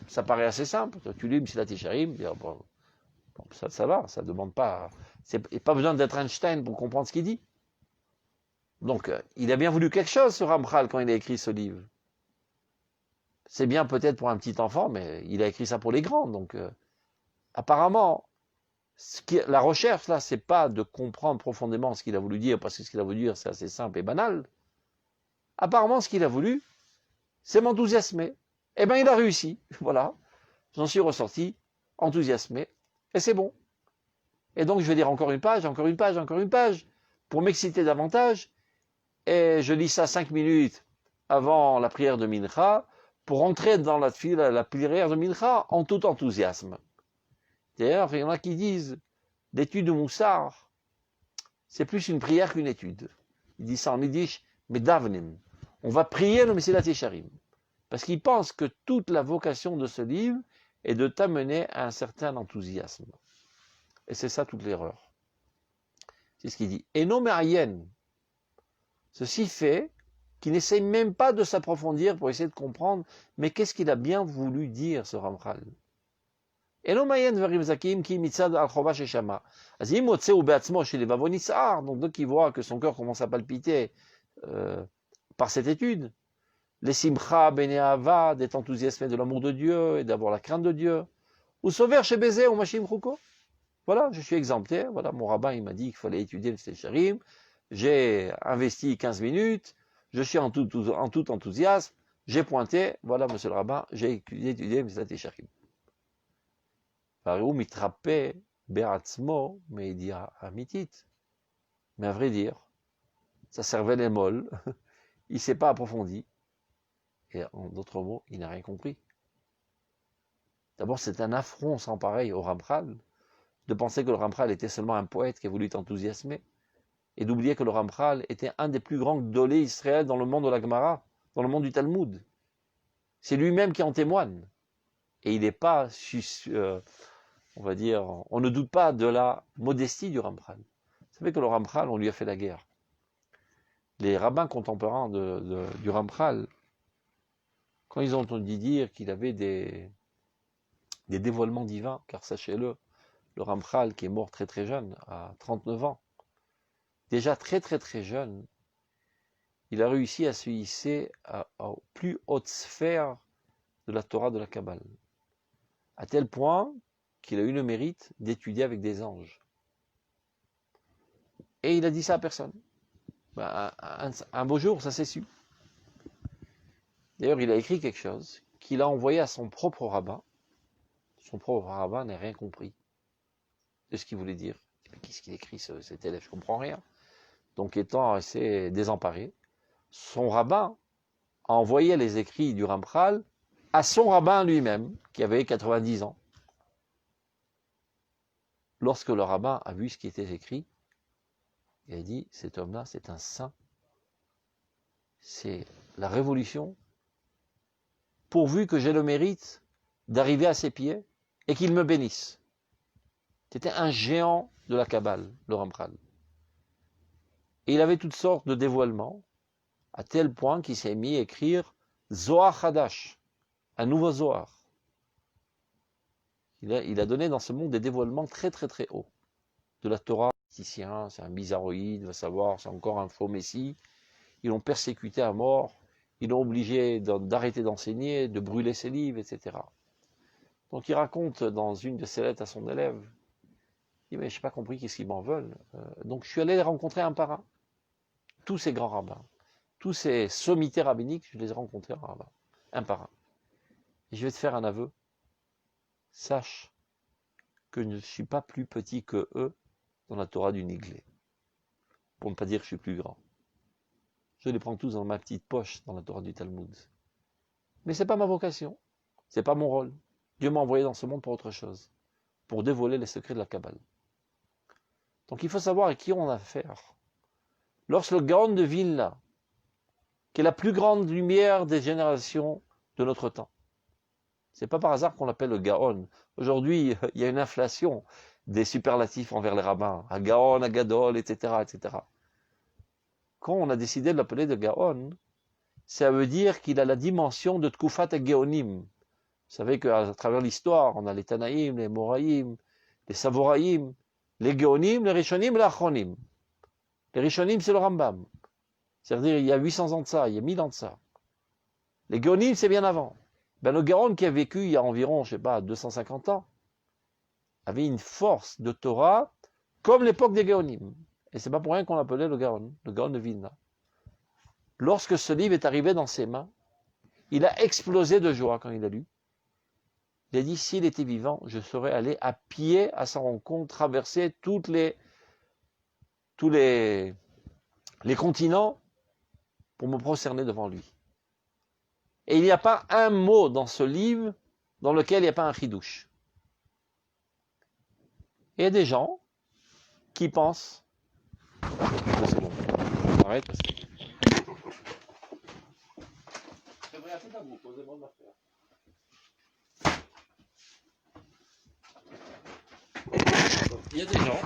Ça paraît assez simple. Tu lis Mesilat Yesharim, ça va, ça ne demande pas. Pas besoin d'être Einstein pour comprendre ce qu'il dit. Donc, il a bien voulu quelque chose, ce Ramchal, quand il a écrit ce livre. C'est bien peut-être pour un petit enfant, mais il a écrit ça pour les grands. Donc, apparemment, la recherche, là, c'est pas de comprendre profondément ce qu'il a voulu dire, parce que ce qu'il a voulu dire, c'est assez simple et banal. Apparemment, ce qu'il a voulu, c'est m'enthousiasmer. Eh bien, il a réussi. Voilà. J'en suis ressorti enthousiasmé. Et c'est bon. Et donc, je vais lire encore une page, encore une page, encore une page, pour m'exciter davantage. Et je lis ça 5 minutes avant la prière de Mincha, pour entrer dans la prière de Mincha en tout enthousiasme. D'ailleurs, il y en a qui disent, l'étude de Moussard, c'est plus une prière qu'une étude. Il dit ça en yiddish, mais davnim. On va prier le Messilat Yesharim. Parce qu'il pense que toute la vocation de ce livre est de t'amener à un certain enthousiasme. Et c'est ça toute l'erreur. C'est ce qu'il dit. Et non mérienne. Ceci fait qu'il n'essaye même pas de s'approfondir pour essayer de comprendre, mais qu'est-ce qu'il a bien voulu dire, ce Ramchal. Et non mérienne verim zakim ki mitzad al choba sheshama. Azim otse ou beatzmo chez les bavonitsar. Donc il voit que son cœur commence à palpiter par cette étude. Les simcha beneava, d'être enthousiasmé de l'amour de Dieu et d'avoir la crainte de Dieu. Ou sauver chez Bézé ou Machim Chouko. Voilà, je suis exempté. Voilà, mon rabbin, il m'a dit qu'il fallait étudier le Stécharim. J'ai investi 15 minutes. Je suis en tout enthousiasme. J'ai pointé. Voilà, monsieur le rabbin, j'ai étudié le Stécharim. Parou mitrape beatzmo, mais il dit amitit. Mais à vrai dire, ça servait les molles. Il ne s'est pas approfondi. Et en d'autres mots, il n'a rien compris. D'abord, c'est un affront sans pareil au Ramchal, de penser que le Ramchal était seulement un poète qui a voulu t'enthousiasmer, et d'oublier que le Ramchal était un des plus grands gdolés Israël dans le monde de la Gemara, dans le monde du Talmud. C'est lui-même qui en témoigne. Et il n'est pas, on va dire, on ne doute pas de la modestie du Ramchal. Vous savez que le Ramchal, on lui a fait la guerre. Les rabbins contemporains du Ramchal, quand ils ont entendu dire qu'il avait des dévoilements divins, car sachez-le, le Ramchal, qui est mort très très jeune, à 39 ans, déjà très très très jeune, il a réussi à se hisser aux plus hautes sphères de la Torah de la Kabbale, à tel point qu'il a eu le mérite d'étudier avec des anges. Et il a dit ça à personne. Un beau jour, ça s'est su. D'ailleurs, il a écrit quelque chose qu'il a envoyé à son propre rabbin. Son propre rabbin n'a rien compris de ce qu'il voulait dire. Mais qu'est-ce qu'il écrit, cet élève? Je ne comprends rien. Donc, étant assez désemparé, son rabbin a envoyé les écrits du Ramchal à son rabbin lui-même, qui avait 90 ans. Lorsque le rabbin a vu ce qui était écrit, il a dit, cet homme-là, c'est un saint. C'est la révolution, pourvu que j'ai le mérite d'arriver à ses pieds et qu'il me bénisse. C'était un géant de la Kabbale, le Ramchal. Et il avait toutes sortes de dévoilements, à tel point qu'il s'est mis à écrire Zohar Hadash, un nouveau Zohar. Il a donné dans ce monde des dévoilements très très très hauts. De la Torah, c'est un bizarroïde, va savoir, c'est encore un faux messie. Ils l'ont persécuté à mort, ils l'ont obligé d'arrêter d'enseigner, de brûler ses livres, etc. Donc il raconte dans une de ses lettres à son élève, il dit, mais je n'ai pas compris qu'est-ce qu'ils m'en veulent. Donc je suis allé les rencontrer un par un. Tous ces grands rabbins, tous ces sommités rabbiniques, je les ai rencontrés un par un. Et je vais te faire un aveu. Sache que je ne suis pas plus petit que eux dans la Torah du Niglé. Pour ne pas dire que je suis plus grand. Je les prends tous dans ma petite poche dans la Torah du Talmud. Mais ce n'est pas ma vocation. Ce n'est pas mon rôle. Dieu m'a envoyé dans ce monde pour autre chose. Pour dévoiler les secrets de la Kabbale. Donc il faut savoir à qui on a affaire. Lorsque le Gaon de Vilna, qui est la plus grande lumière des générations de notre temps, c'est pas par hasard qu'on l'appelle le Gaon. Aujourd'hui, il y a une inflation des superlatifs envers les rabbins. À Gaon, à Gadol, etc., etc. Quand on a décidé de l'appeler de Gaon, ça veut dire qu'il a la dimension de Tkufat et Gaonim. Vous savez qu'à travers l'histoire, on a les Tanaïm, les Moraïm, les Savoraïm, les Gaonim, les Rishonim et les Achronim. Les Rishonim, c'est le Rambam. C'est-à-dire, il y a 800 ans de ça, il y a 1000 ans de ça. Les Géonim, c'est bien avant. Ben, le Gaon qui a vécu il y a environ, je sais pas, 250 ans, avait une force de Torah comme l'époque des Géonim. Et c'est pas pour rien qu'on l'appelait le Gaon de Vilna. Lorsque ce livre est arrivé dans ses mains, il a explosé de joie quand il a lu. Il a dit, s'il était vivant, je serais allé à pied à sa rencontre, traverser tous les continents pour me prosterner devant lui. Et il n'y a pas un mot dans ce livre dans lequel il n'y a pas un chidouche. Et il y a des gens qui pensent... C'est bon, on arrête parce que... Il y a des gens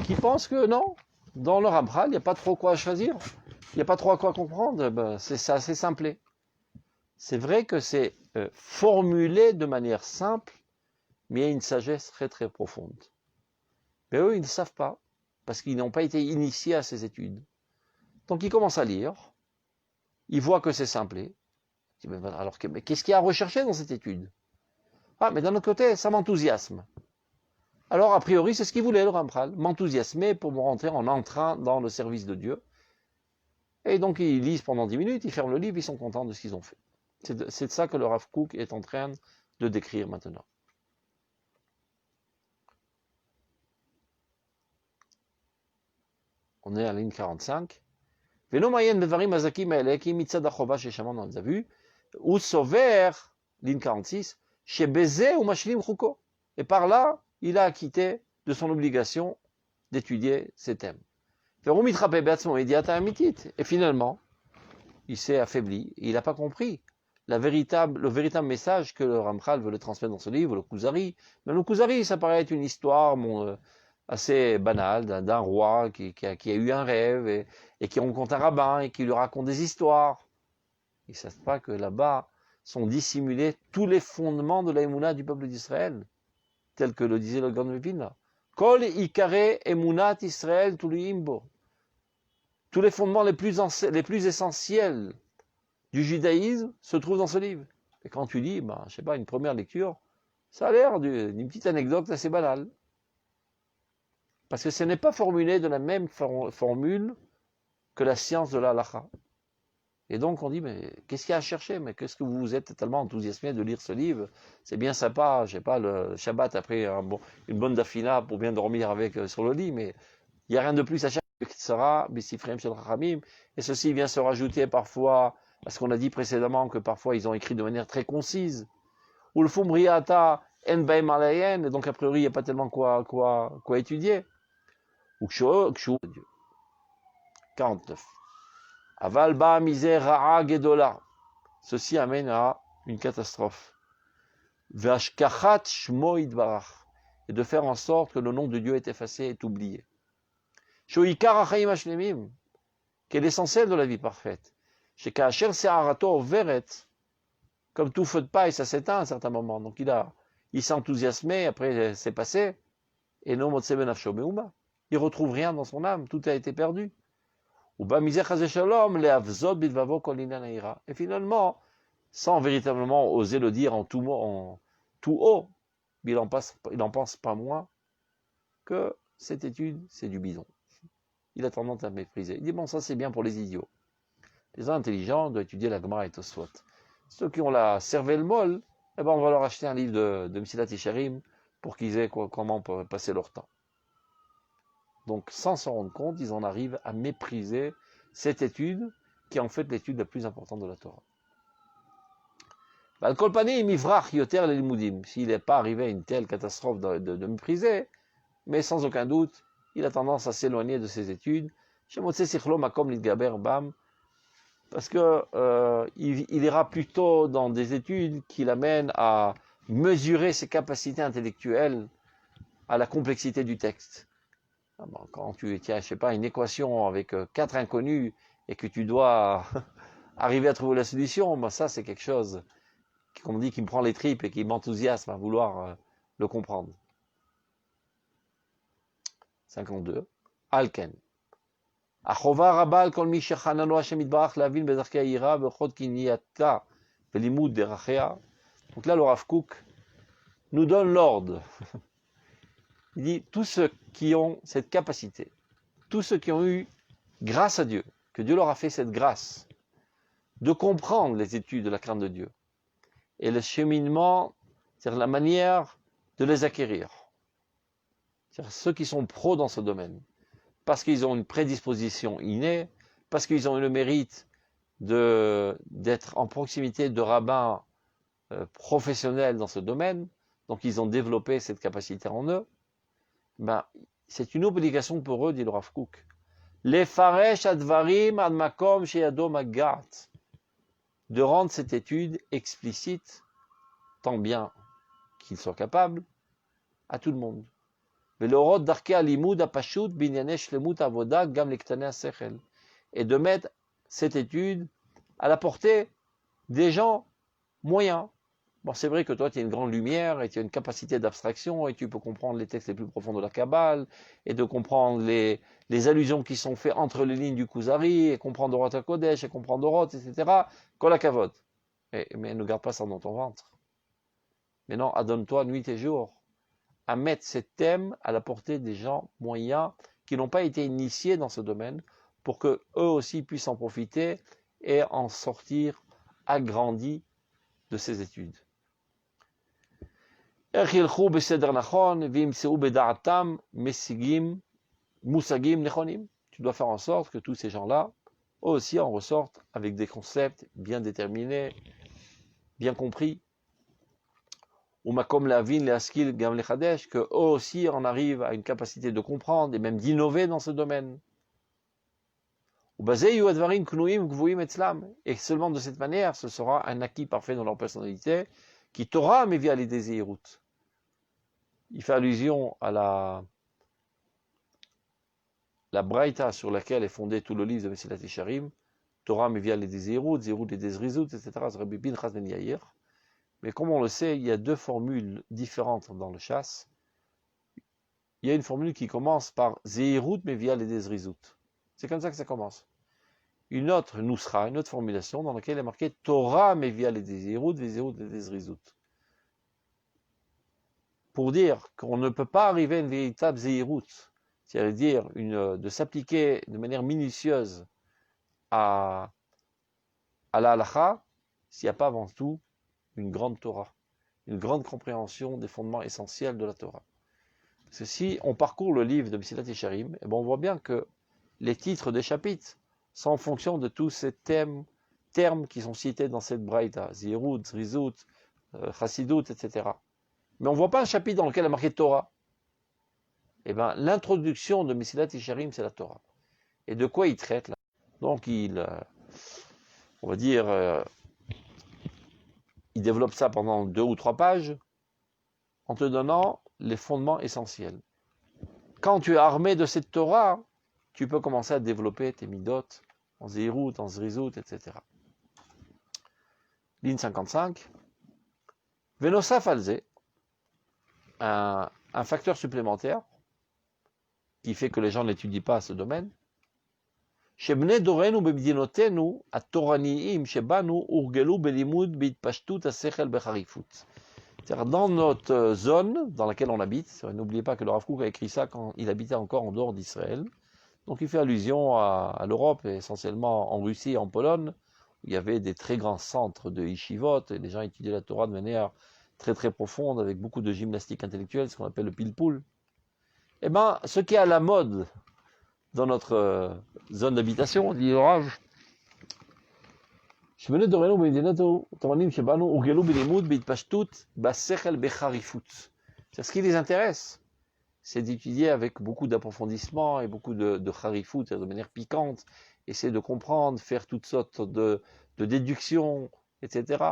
qui pensent que non, dans le Ramchal, il n'y a pas trop quoi choisir, il n'y a pas trop à quoi comprendre, ben, c'est assez simplé. C'est vrai que c'est formulé de manière simple, mais il y a une sagesse très très profonde. Mais eux, ils ne savent pas, parce qu'ils n'ont pas été initiés à ces études. Donc ils commencent à lire, ils voient que c'est simplé. Alors, mais qu'est-ce qu'il y a à rechercher dans cette étude? Ah, mais d'un autre côté, ça m'enthousiasme. Alors, a priori, c'est ce qu'il voulait, le Ramchal, m'enthousiasmer pour me rentrer en entrant dans le service de Dieu. Et donc, ils lisent pendant 10 minutes, ils ferment le livre, ils sont contents de ce qu'ils ont fait. C'est de ça que le Rav Kook est en train de décrire maintenant. On est à la ligne 45. Veno mayen bevarim azakim eleki mitzad achova sheshamon, on les a vus. Ou sover, ligne 46, chez Bézé ou Mashlim Chouko. Et par là, il a acquitté de son obligation d'étudier ces thèmes. Et finalement, il s'est affaibli, il n'a pas compris le véritable message que le Ramchal veut le transmettre dans ce livre, le Kuzari. Mais le Kuzari, ça paraît être une histoire assez banale d'un roi qui a eu un rêve et qui rencontre un rabbin et qui lui raconte des histoires. Ils ne savent pas que là-bas sont dissimulés tous les fondements de l'Emouna du peuple d'Israël, tel que le disait le Gaon de Vilna. Kol ikare emunat Israël tuluimbo. Tous les fondements les plus essentiels du judaïsme se trouvent dans ce livre. Et quand tu lis, je sais pas, une première lecture, ça a l'air d'une petite anecdote assez banale. Parce que ce n'est pas formulé de la même formule que la science de la halakha. Et donc on dit, mais qu'est-ce qu'il y a à chercher? Mais qu'est-ce que vous êtes tellement enthousiasmé de lire ce livre? C'est bien sympa, je sais pas, le Shabbat après une bonne dafina pour bien dormir avec sur le lit, mais il n'y a rien de plus à chercher. Et ceci vient se rajouter parfois à ce qu'on a dit précédemment, que parfois ils ont écrit de manière très concise. Ou le Fumriata en baim alayen, et donc a priori il n'y a pas tellement quoi étudier. Ou Kshu, 49. Aval ba misère ra'a gedola. Ceci amène à une catastrophe. Vashkachat shmo idbarach. Et de faire en sorte que le nom de Dieu est effacé, est oublié. Shoikar achaim hashlemim, qui est l'essentiel de la vie parfaite. Chez Kacher se'arato veret, comme tout feu de paille, ça s'éteint à un certain moment. Donc il s'est enthousiasmé, après c'est passé, et non motse benafsho meuma. Il retrouve rien dans son âme, tout a été perdu. Et finalement, sans véritablement oser le dire en tout haut, il en pense pas moins que cette étude, c'est du bidon. Il a tendance à mépriser. Il dit, bon, ça c'est bien pour les idiots. Les gens intelligents doivent étudier la Gemara et Tosfot. Ceux qui ont la cervelle molle, eh ben, on va leur acheter un livre de Msilat Yesharim pour qu'ils aient comment passer leur temps. Donc, sans s'en rendre compte, ils en arrivent à mépriser cette étude, qui est en fait l'étude la plus importante de la Torah. S'il n'est pas arrivé à une telle catastrophe de mépriser, mais sans aucun doute, il a tendance à s'éloigner de ses études, parce que il ira plutôt dans des études qui l'amènent à mesurer ses capacités intellectuelles à la complexité du texte. Quand tu tiens, je sais pas, une équation avec 4 inconnus et que tu dois arriver à trouver la solution, ça c'est quelque chose, comme on dit, qui me prend les tripes et qui m'enthousiasme à vouloir le comprendre. 52. Alken. החובה רבה על כל מי שחננו השם יתברך להבין בדרכי היראה ובכל קנייתה ולימוד דרכיה. Donc là, le Rav Kook nous donne l'ordre. Il dit, tous ceux qui ont cette capacité, tous ceux qui ont eu grâce à Dieu, que Dieu leur a fait cette grâce, de comprendre les études de la crainte de Dieu, et le cheminement, c'est-à-dire la manière de les acquérir. C'est-à-dire ceux qui sont pros dans ce domaine, parce qu'ils ont une prédisposition innée, parce qu'ils ont eu le mérite d'être en proximité de rabbins professionnels dans ce domaine, donc ils ont développé cette capacité en eux, ben, c'est une obligation pour eux, dit le Rav Kook. Les faresh advarim ad makom sheyado magat, de rendre cette étude explicite, tant bien qu'ils soient capables, à tout le monde. Et de mettre cette étude à la portée des gens moyens. Bon, c'est vrai que toi, tu as une grande lumière et tu as une capacité d'abstraction et tu peux comprendre les textes les plus profonds de la Kabbale et de comprendre les allusions qui sont faites entre les lignes du Kuzari et comprendre Orot HaKodesh et comprendre Orot, etc. Kol HaKavod. Mais ne garde pas ça dans ton ventre. Mais non, adonne-toi nuit et jour à mettre ces thèmes à la portée des gens moyens qui n'ont pas été initiés dans ce domaine pour qu'eux aussi puissent en profiter et en sortir agrandis de ces études. Tu dois faire en sorte que tous ces gens-là aussi en ressortent avec des concepts bien déterminés, bien compris. Ou makom lavin le askil gam le chadesh, que eux aussi en arrivent à une capacité de comprendre et même d'innover dans ce domaine. Et seulement de cette manière, ce sera un acquis parfait dans leur personnalité, qui t'aura mais via les désiroutes. Il fait allusion à la braïta sur laquelle est fondé tout le livre de Mesilat Yesharim, Torah mais via les désiroutes, zéroutes et desrizoutes, etc. Rabbi Pinchas ben Yair. Mais comme on le sait, il y a deux formules différentes dans le chasse. Il y a une formule qui commence par Zéhirout mais via les Dezrizout. C'est comme ça que ça commence. Une autre Nousra, une autre formulation dans laquelle il est marqué Torah mais via les Zéhirout, les Zéhirout et les Dezrizout. Pour dire qu'on ne peut pas arriver à une véritable Zéhirout, c'est-à-dire de s'appliquer de manière minutieuse à la halakha, s'il n'y a pas avant tout une grande Torah, une grande compréhension des fondements essentiels de la Torah. Parce que si on parcourt le livre de Mesilat Yesharim, on voit bien que les titres des chapitres sont en fonction de tous ces termes qui sont cités dans cette braïta, Zirut, Zrizut, Chassidut, etc. Mais on ne voit pas un chapitre dans lequel il est marqué Torah. L'introduction de Mesilat Yesharim, c'est la Torah. Et de quoi il traite là? Donc on va dire, il développe ça pendant 2 ou 3 pages, en te donnant les fondements essentiels. Quand tu es armé de cette Torah, tu peux commencer à développer tes midot en zérout, en zrizout, etc. Ligne 55. Venosaf alze, un facteur supplémentaire qui fait que les gens n'étudient pas ce domaine. Shebne dorenu bemidinotenu at-toraniim shebanu urgelu belimud bitpashtut asechel becharifut. C'est-à-dire dans notre zone dans laquelle on habite, n'oubliez pas que le Rav Kook a écrit ça quand il habitait encore en dehors d'Israël, donc il fait allusion à l'Europe, et essentiellement en Russie et en Pologne, où il y avait des très grands centres de yeshivot, et les gens étudiaient la Torah de manière très très profonde, avec beaucoup de gymnastique intellectuelle, ce qu'on appelle le pilpoul. Ce qui est à la mode dans notre zone d'habitation, dit le Rav, c'est-à-dire ce qui les intéresse, c'est d'étudier avec beaucoup d'approfondissement et beaucoup de harifut, de manière piquante, essayer de comprendre, faire toutes sortes de déductions, etc.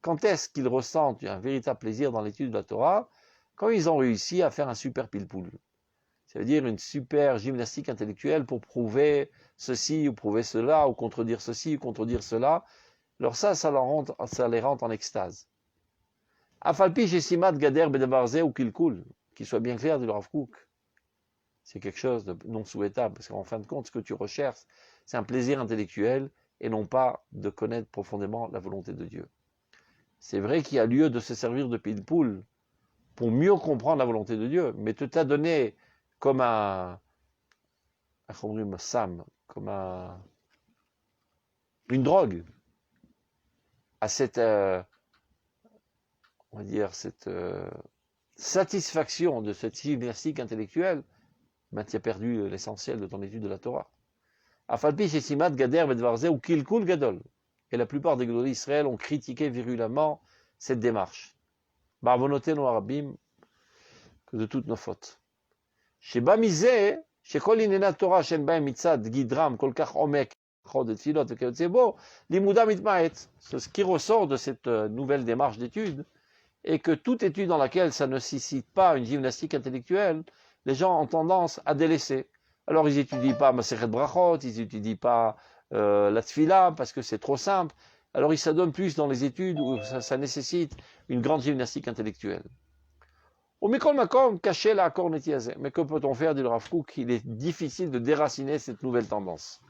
Quand est-ce qu'ils ressentent un véritable plaisir dans l'étude de la Torah? Quand ils ont réussi à faire un super pilpoul. C'est-à-dire une super gymnastique intellectuelle pour prouver ceci ou prouver cela, ou contredire ceci ou contredire cela. Alors ça les rend en extase. Afalpi Shesimat Gader Bedavarze ou Kilkul, qu'il soit bien clair du Rav Kook. C'est quelque chose de non souhaitable, parce qu'en fin de compte, ce que tu recherches, c'est un plaisir intellectuel et non pas de connaître profondément la volonté de Dieu. C'est vrai qu'il y a lieu de se servir de pilpoul pour mieux comprendre la volonté de Dieu, mais tu t'as donné comme comme une drogue à cette, on va dire, cette satisfaction de cette gymnastique intellectuelle, ben, tu as perdu l'essentiel de ton étude de la Torah. Afalpi Shesimat Gader Bedvarze ou Kilkul Gadol. Et la plupart des Gdolei Israël ont critiqué virulemment cette démarche. Barvonotenu Arabim, que de toutes nos fautes. Sheba Mizeh, Shekol Inena Torah Shen Baem Mitzad Gidram Kolkach Omek Chod et Tfilot Vekeotzebo Limuda Mitmaet. Ce qui ressort de cette nouvelle démarche d'étude est que toute étude dans laquelle ça ne nécessite pas une gymnastique intellectuelle, les gens ont tendance à délaisser. Alors ils n'étudient pas Masechet Brachot, ils n'étudient pas la Tfila parce que c'est trop simple. Alors ils s'adonnent plus dans les études où ça nécessite une grande gymnastique intellectuelle. Au Mikol Makom, caché la Kornetiazé. Mais que peut-on faire, dit le Rav Kook, qu'il est difficile de déraciner cette nouvelle tendance.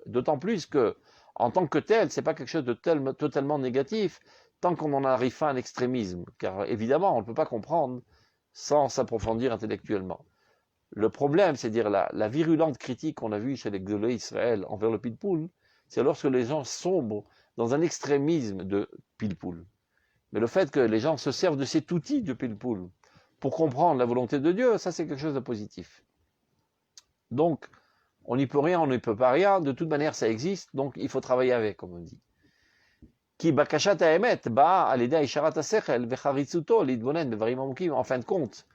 D'autant plus que, en tant que tel, c'est pas quelque chose de totalement négatif, tant qu'on n'en arrive pas à un extrémisme. Car évidemment, on ne peut pas comprendre sans s'approfondir intellectuellement. Le problème, c'est dire la virulente critique qu'on a vue chez les Gdolei Israël envers le pilpoul, c'est lorsque les gens sombrent dans un extrémisme de pilpoul. Mais le fait que les gens se servent de cet outil de pilpoul pour comprendre la volonté de Dieu, ça c'est quelque chose de positif. Donc, on n'y peut rien, on ne peut pas rien, de toute manière ça existe, donc il faut travailler avec, comme on dit. En fin de compte,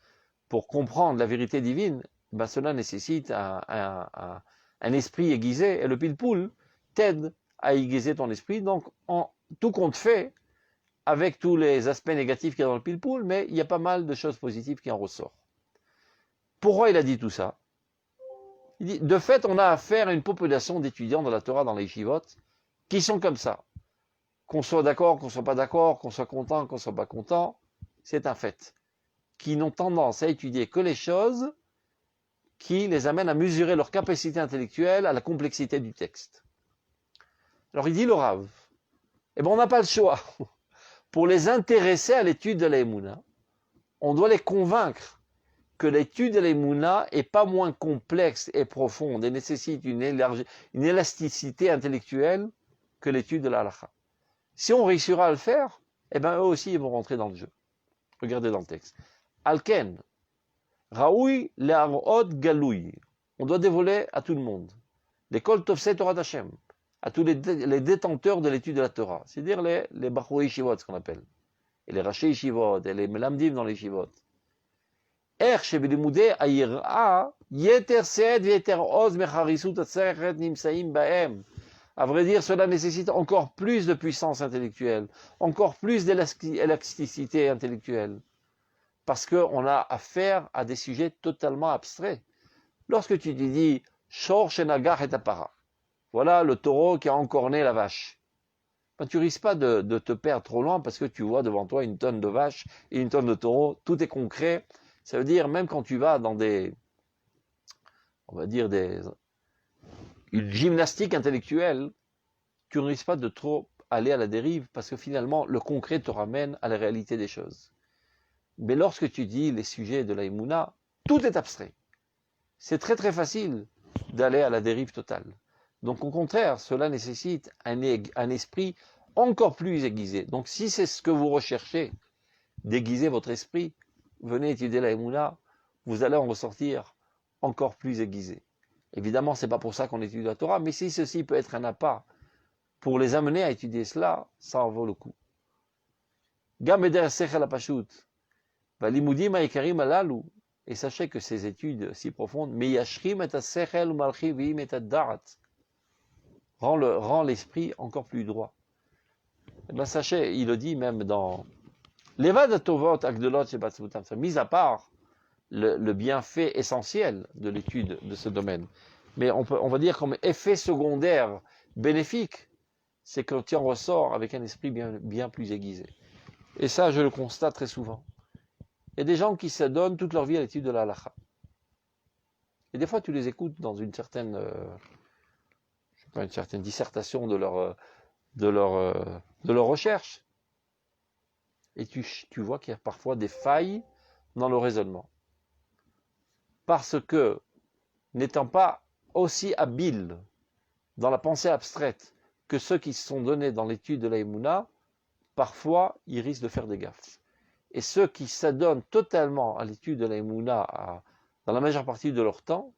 pour comprendre la vérité divine, ben cela nécessite un esprit aiguisé, et le pilpoul t'aide à aiguiser ton esprit, donc tout compte fait, avec tous les aspects négatifs qu'il y a dans le pilpoul, mais il y a pas mal de choses positives qui en ressortent. Pourquoi il a dit tout ça? Il dit, de fait, on a affaire à une population d'étudiants de la Torah dans les yeshivot qui sont comme ça. Qu'on soit d'accord, qu'on soit pas d'accord, qu'on soit content, qu'on soit pas content, c'est un fait. Qui n'ont tendance à étudier que les choses qui les amènent à mesurer leur capacité intellectuelle à la complexité du texte. Alors il dit le Rav, eh ben on n'a pas le choix. Pour les intéresser à l'étude de la Emouna, on doit les convaincre que l'étude de la Emouna est pas moins complexe et profonde et nécessite une élasticité intellectuelle que l'étude de la halakha. Si on réussira à le faire, eh ben eux aussi ils vont rentrer dans le jeu. Regardez dans le texte. Alken, Raoui le'arod galoui. On doit dévoiler à tout le monde. L'école Tovsei Torah d'Hachem. À tous les détenteurs de l'étude de la Torah. C'est-à-dire les Bachoué Yeshivot, ce qu'on appelle. Et les Raché Yeshivot, et les Melamdim dans les Yeshivot. Er shebelimudei ayir'a yeter seed yeter oz mecharisut atzeret nimsaim baem. À vrai dire, cela nécessite encore plus de puissance intellectuelle, encore plus d'élasticité intellectuelle. Parce qu'on a affaire à des sujets totalement abstraits. Lorsque tu te dis Shor shenagar et apara, voilà le taureau qui a encorné la vache, ben, tu risques pas de te perdre trop loin parce que tu vois devant toi une tonne de vaches et une tonne de taureaux, tout est concret. Ça veut dire, même quand tu vas dans une gymnastique intellectuelle, tu ne risques pas de trop aller à la dérive parce que finalement, le concret te ramène à la réalité des choses. Mais lorsque tu dis les sujets de la Emouna, tout est abstrait. C'est très très facile d'aller à la dérive totale. Donc au contraire, cela nécessite un esprit encore plus aiguisé. Donc si c'est ce que vous recherchez, d'aiguiser votre esprit, venez étudier la Emouna, vous allez en ressortir encore plus aiguisé. Évidemment, ce n'est pas pour ça qu'on étudie la Torah, mais si ceci peut être un appât pour les amener à étudier cela, ça en vaut le coup. Gameder sechel apashut, valimudim haikarim alalu, et sachez que ces études si profondes, meyashrim et sechel umalchivim et da'at, rend l'esprit encore plus droit. Et bien sachez, il le dit même dans Levad atovot agdolot shebatzmutam, mis à part le bienfait essentiel de l'étude de ce domaine, mais on va dire comme effet secondaire bénéfique, c'est que tu en ressors avec un esprit bien plus aiguisé. Et ça, je le constate très souvent. Il y a des gens qui s'adonnent toute leur vie à l'étude de la halakha. Et des fois, tu les écoutes dans une certaine, une certaine dissertation de leur recherche. Et tu vois qu'il y a parfois des failles dans le raisonnement. Parce que, n'étant pas aussi habiles dans la pensée abstraite que ceux qui se sont donnés dans l'étude de la Emouna, parfois, ils risquent de faire des gaffes. Et ceux qui s'adonnent totalement à l'étude de la Emouna dans la majeure partie de leur temps,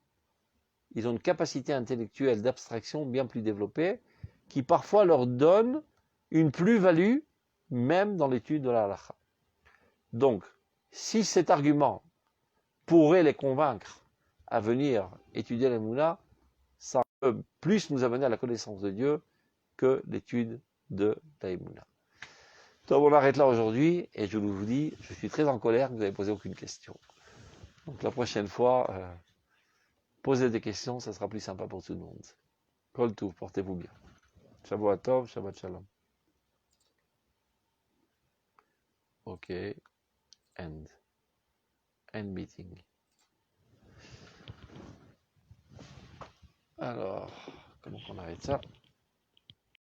ils ont une capacité intellectuelle d'abstraction bien plus développée, qui parfois leur donne une plus-value, même dans l'étude de la halakha. Donc, si cet argument pourrait les convaincre à venir étudier la Emouna, ça peut plus nous amener à la connaissance de Dieu que l'étude de la Emouna. Donc on arrête là aujourd'hui, et je vous dis, je suis très en colère que vous n'avez posé aucune question. Donc la prochaine fois, posez des questions, ça sera plus sympa pour tout le monde. Kol Tov, portez-vous bien. Shabbat Tov, Shabbat Shalom. Ok, end meeting. Alors, comment on arrête ça?